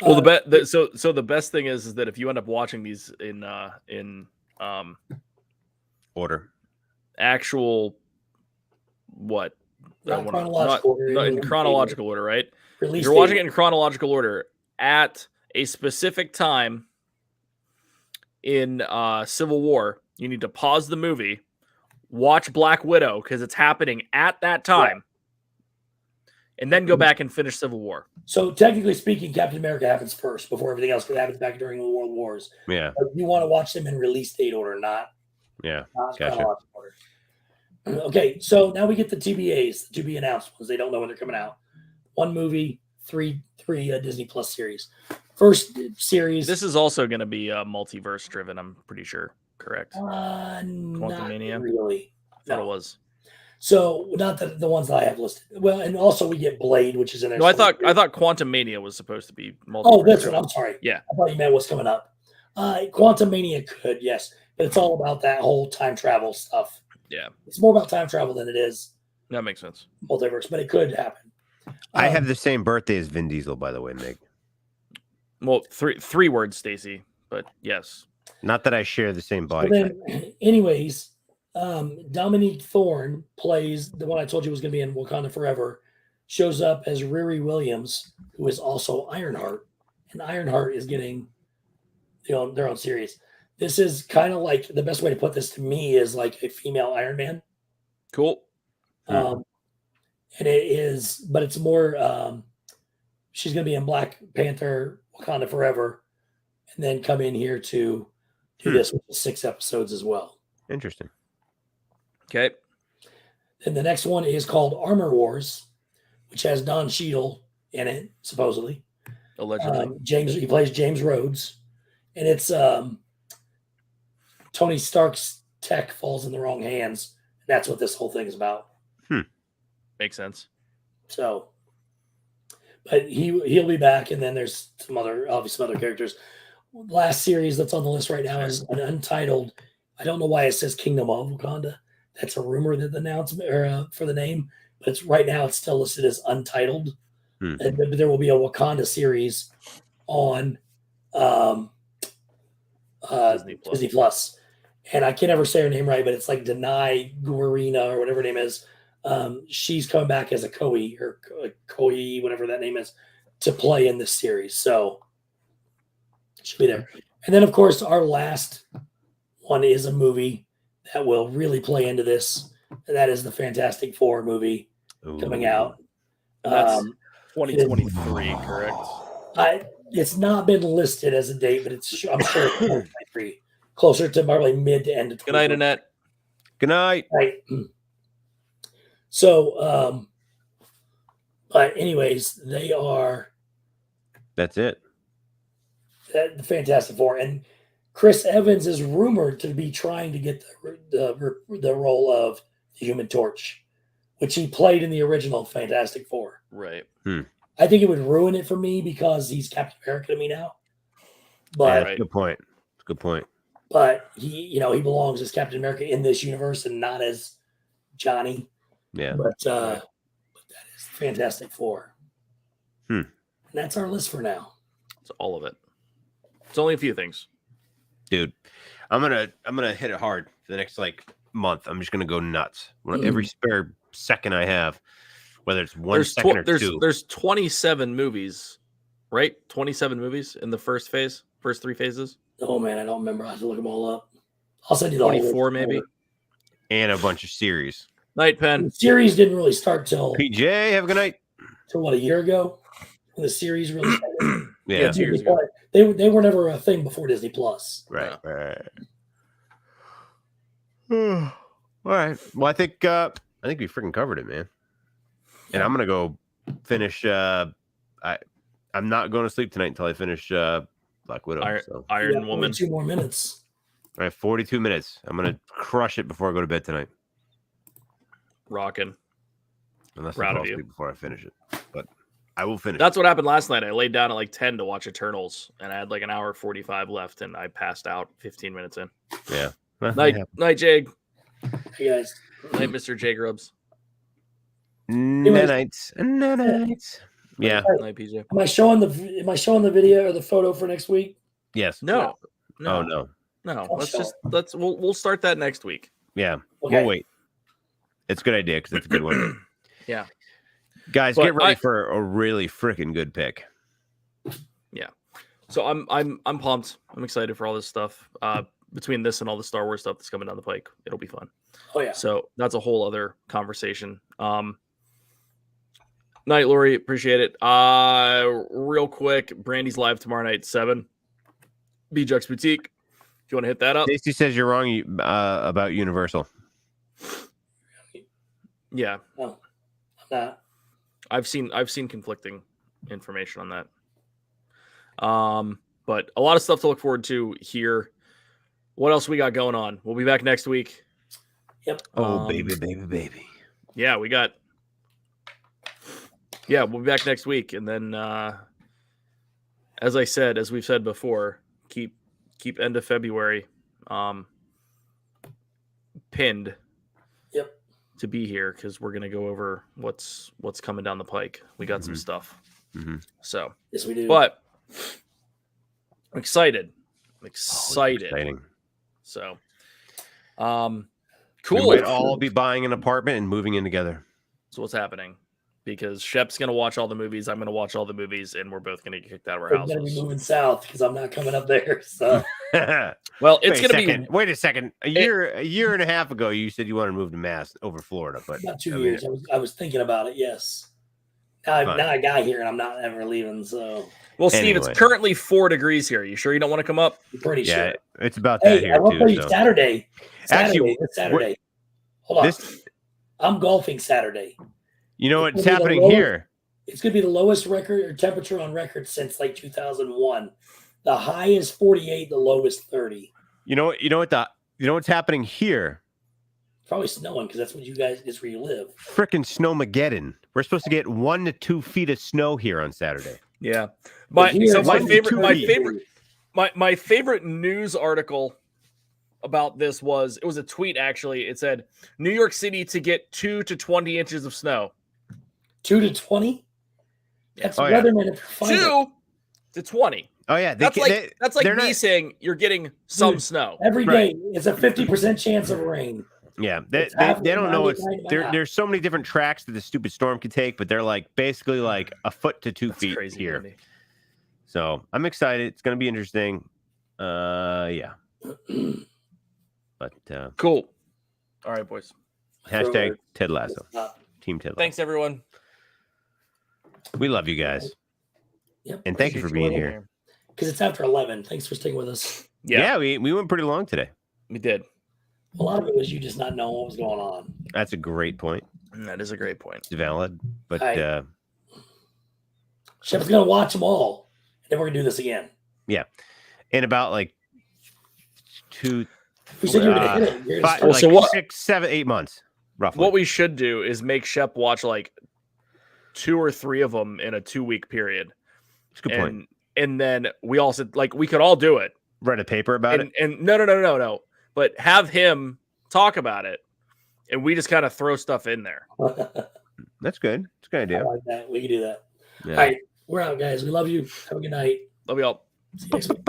Well, the best thing is that if you end up watching these in order, actual what? Not chronological order. Not in chronological order, right? If you're watching it in chronological order at a specific time in Civil War, you need to pause the movie, watch Black Widow because it's happening at that time, and then go back and finish Civil War. So technically speaking, Captain America happens first before everything else happens back during the World Wars. Yeah. But you want to watch them in release date order, not chronological order. Okay, so now we get the TBAs, the to be announced ones. They don't know when they're coming out. One movie, three Disney Plus series. First series. This is also going to be multiverse driven. I'm pretty sure. Correct. Quantumania. Not really. I thought it was. So not the ones that I have listed. Well, and also we get Blade, which is in there. No, I thought Quantumania was supposed to be multiverse. Oh, that's what I'm sorry. Yeah, I thought you meant what's coming up. Quantumania could, yes, but it's all about that whole time travel stuff. Yeah, it's more about time travel than it is. That makes sense. Multiverse, but it could happen. I have the same birthday as Vin Diesel, by the way, Meg. Well, three words, Stacy, but yes. Not that I share the same body. Then, anyways, Dominique Thorne plays the one I told you was going to be in Wakanda Forever. Shows up as Riri Williams, who is also Ironheart, and Ironheart is getting their own series. This is kind of like the best way to put this to me is like a female Iron Man. Cool. And it is, but it's more. She's going to be in Black Panther, Wakanda Forever, and then come in here to do this with 6 episodes as well. Interesting. Okay. And the next one is called Armor Wars, which has Don Cheadle in it, supposedly. Allegedly. He plays James Rhodes, and it's Tony Stark's tech falls in the wrong hands. And that's what this whole thing is about. Makes sense. So, but he'll be back, and then there's some other characters. Last series that's on the list right now is an untitled. I don't know why it says Kingdom of Wakanda. That's a rumor that the announcement or for the name, but it's right now it's still listed as untitled. And there will be a Wakanda series on Disney Plus. And I can't ever say her name right, but it's like Denai Guarina or whatever her name is. She's coming back as a Koi or Koi, whatever that name is, to play in this series. So she'll be there. And then, of course, our last one is a movie that will really play into this. And that is the Fantastic Four movie coming out. That's 2023, correct? It's not been listed as a date, but I'm sure it's 2023. Closer to probably mid to end of 2023. Good night, Annette. Good night. Right. So, but anyways, they are. That's it. The Fantastic Four, and Chris Evans is rumored to be trying to get the role of the Human Torch, which he played in the original Fantastic Four. Right. I think it would ruin it for me because he's Captain America to me now. But Good point. Good point. But he belongs as Captain America in this universe and not as Johnny. Yeah. But that is Fantastic Four. And that's our list for now. It's all of it. It's only a few things. Dude, I'm gonna hit it hard for the next month. I'm just gonna go nuts. Every spare second I have, whether it's one second or two. There's 27 movies, right? 27 movies in the first 3 phases. Oh man, I don't remember. I have to look them all up. I'll send you the 24 maybe. And a bunch of series. Night, Pen. The series didn't really start till PJ, have a good night. Till what, a year ago? When the series really started. Yeah. 2 years ago. They were never a thing before Disney Plus. Right. All right. Well, I think we freaking covered it, man. And I'm gonna go finish. I'm not going to sleep tonight until I finish Black Widow. Iron Woman. 2 more minutes. All right, 42 minutes. I'm gonna crush it before I go to bed tonight. Rocking. Unless I fall asleep before I finish it, but I will finish. That's what happened last night. I laid down at 10 to watch Eternals, and I had an hour 45 left, and I passed out 15 minutes in. Yeah. Night, Jake. Hey guys. Night, Mr. J Grubs. Nights. Yeah. Night, PJ. Am I showing the video or the photo for next week? Yes. No. Oh no. No. We'll start that next week. Yeah. Okay. We'll wait. It's a good idea because it's a good one. Yeah. Guys, But get ready for a really freaking good pick. Yeah. So I'm pumped. I'm excited for all this stuff. Between this and all the Star Wars stuff that's coming down the pike, it'll be fun. Oh yeah. So that's a whole other conversation. Night, Lori, appreciate it. Real quick, Brandy's live tomorrow night, 7. BJux Boutique. If you want to hit that up. Stacey says you're wrong about Universal. Yeah. No, I'm not. I've seen conflicting information on that. But a lot of stuff to look forward to here. What else we got going on? We'll be back next week. Yep. Oh, baby. Yeah, we'll be back next week. And then, as we've said before, keep end of February pinned. Yep. To be here because we're gonna go over what's coming down the pike. We got some stuff. Mm-hmm. So yes, we do. But I'm excited. Oh, exciting. So, cool. We might all be buying an apartment and moving in together. So what's happening? Because Shep's gonna watch all the movies, I'm gonna watch all the movies, and we're both gonna get kicked out of our We're houses. gonna be moving south because I'm not coming up there. So, well, it's gonna be. Wait a second. A year and a half ago, you said you wanted to move to Mass over Florida, but about 2 years. I was thinking about it. Yes. Now I got here and I'm not ever leaving. So. Well, Steve, it's currently 4 degrees here. You sure you don't want to come up? I'm pretty sure. It's about that here I will too. tell you So. Saturday. Actually, this Saturday. Hold on. I'm golfing Saturday. You know what's happening here? It's going to be the lowest record or temperature on record since like 2001. The high is 48, the low is 30. You know what's happening here? Probably snowing because that's what you guys is where you live. Frickin' snowmageddon. We're supposed to get 1 to 2 feet of snow here on Saturday. Yeah. My favorite news article about this was a tweet actually. It said New York City to get 2 to 20 inches of snow. 2 to 20? That's weatherman. 2 to 20. Oh yeah, that's like me saying you're getting some snow every day. It's a 50% chance of rain. Yeah, they don't know there's so many different tracks that the stupid storm could take, but they're like basically like a foot to 2 feet crazy, here. Brandy. So I'm excited. It's gonna be interesting. Yeah. But cool. All right, boys. Hashtag Ted Lasso. Team Ted Lasso. Thanks, everyone. We love you guys. Yep. And thank you for being here. Because it's after 11. Thanks for sticking with us. Yeah, we went pretty long today. We did. A lot of it was you just not knowing what was going on. That's a great point. That is a great point. It's valid. But Shep's gonna watch them all. And then we're gonna do this again. Yeah. In about like 2 you said you were gonna hit it. So what, 6, 7, 8 months, roughly. What we should do is make Shep watch like 2 or 3 of them in a 2-week period. That's a good point. And then we also we could all do it. Write a paper about it. And no. But have him talk about it, and we just kind of throw stuff in there. That's good. It's a good idea. I like that. We can do that. Yeah. All right, we're out, guys. We love you. Have a good night. Love y'all. See you next week.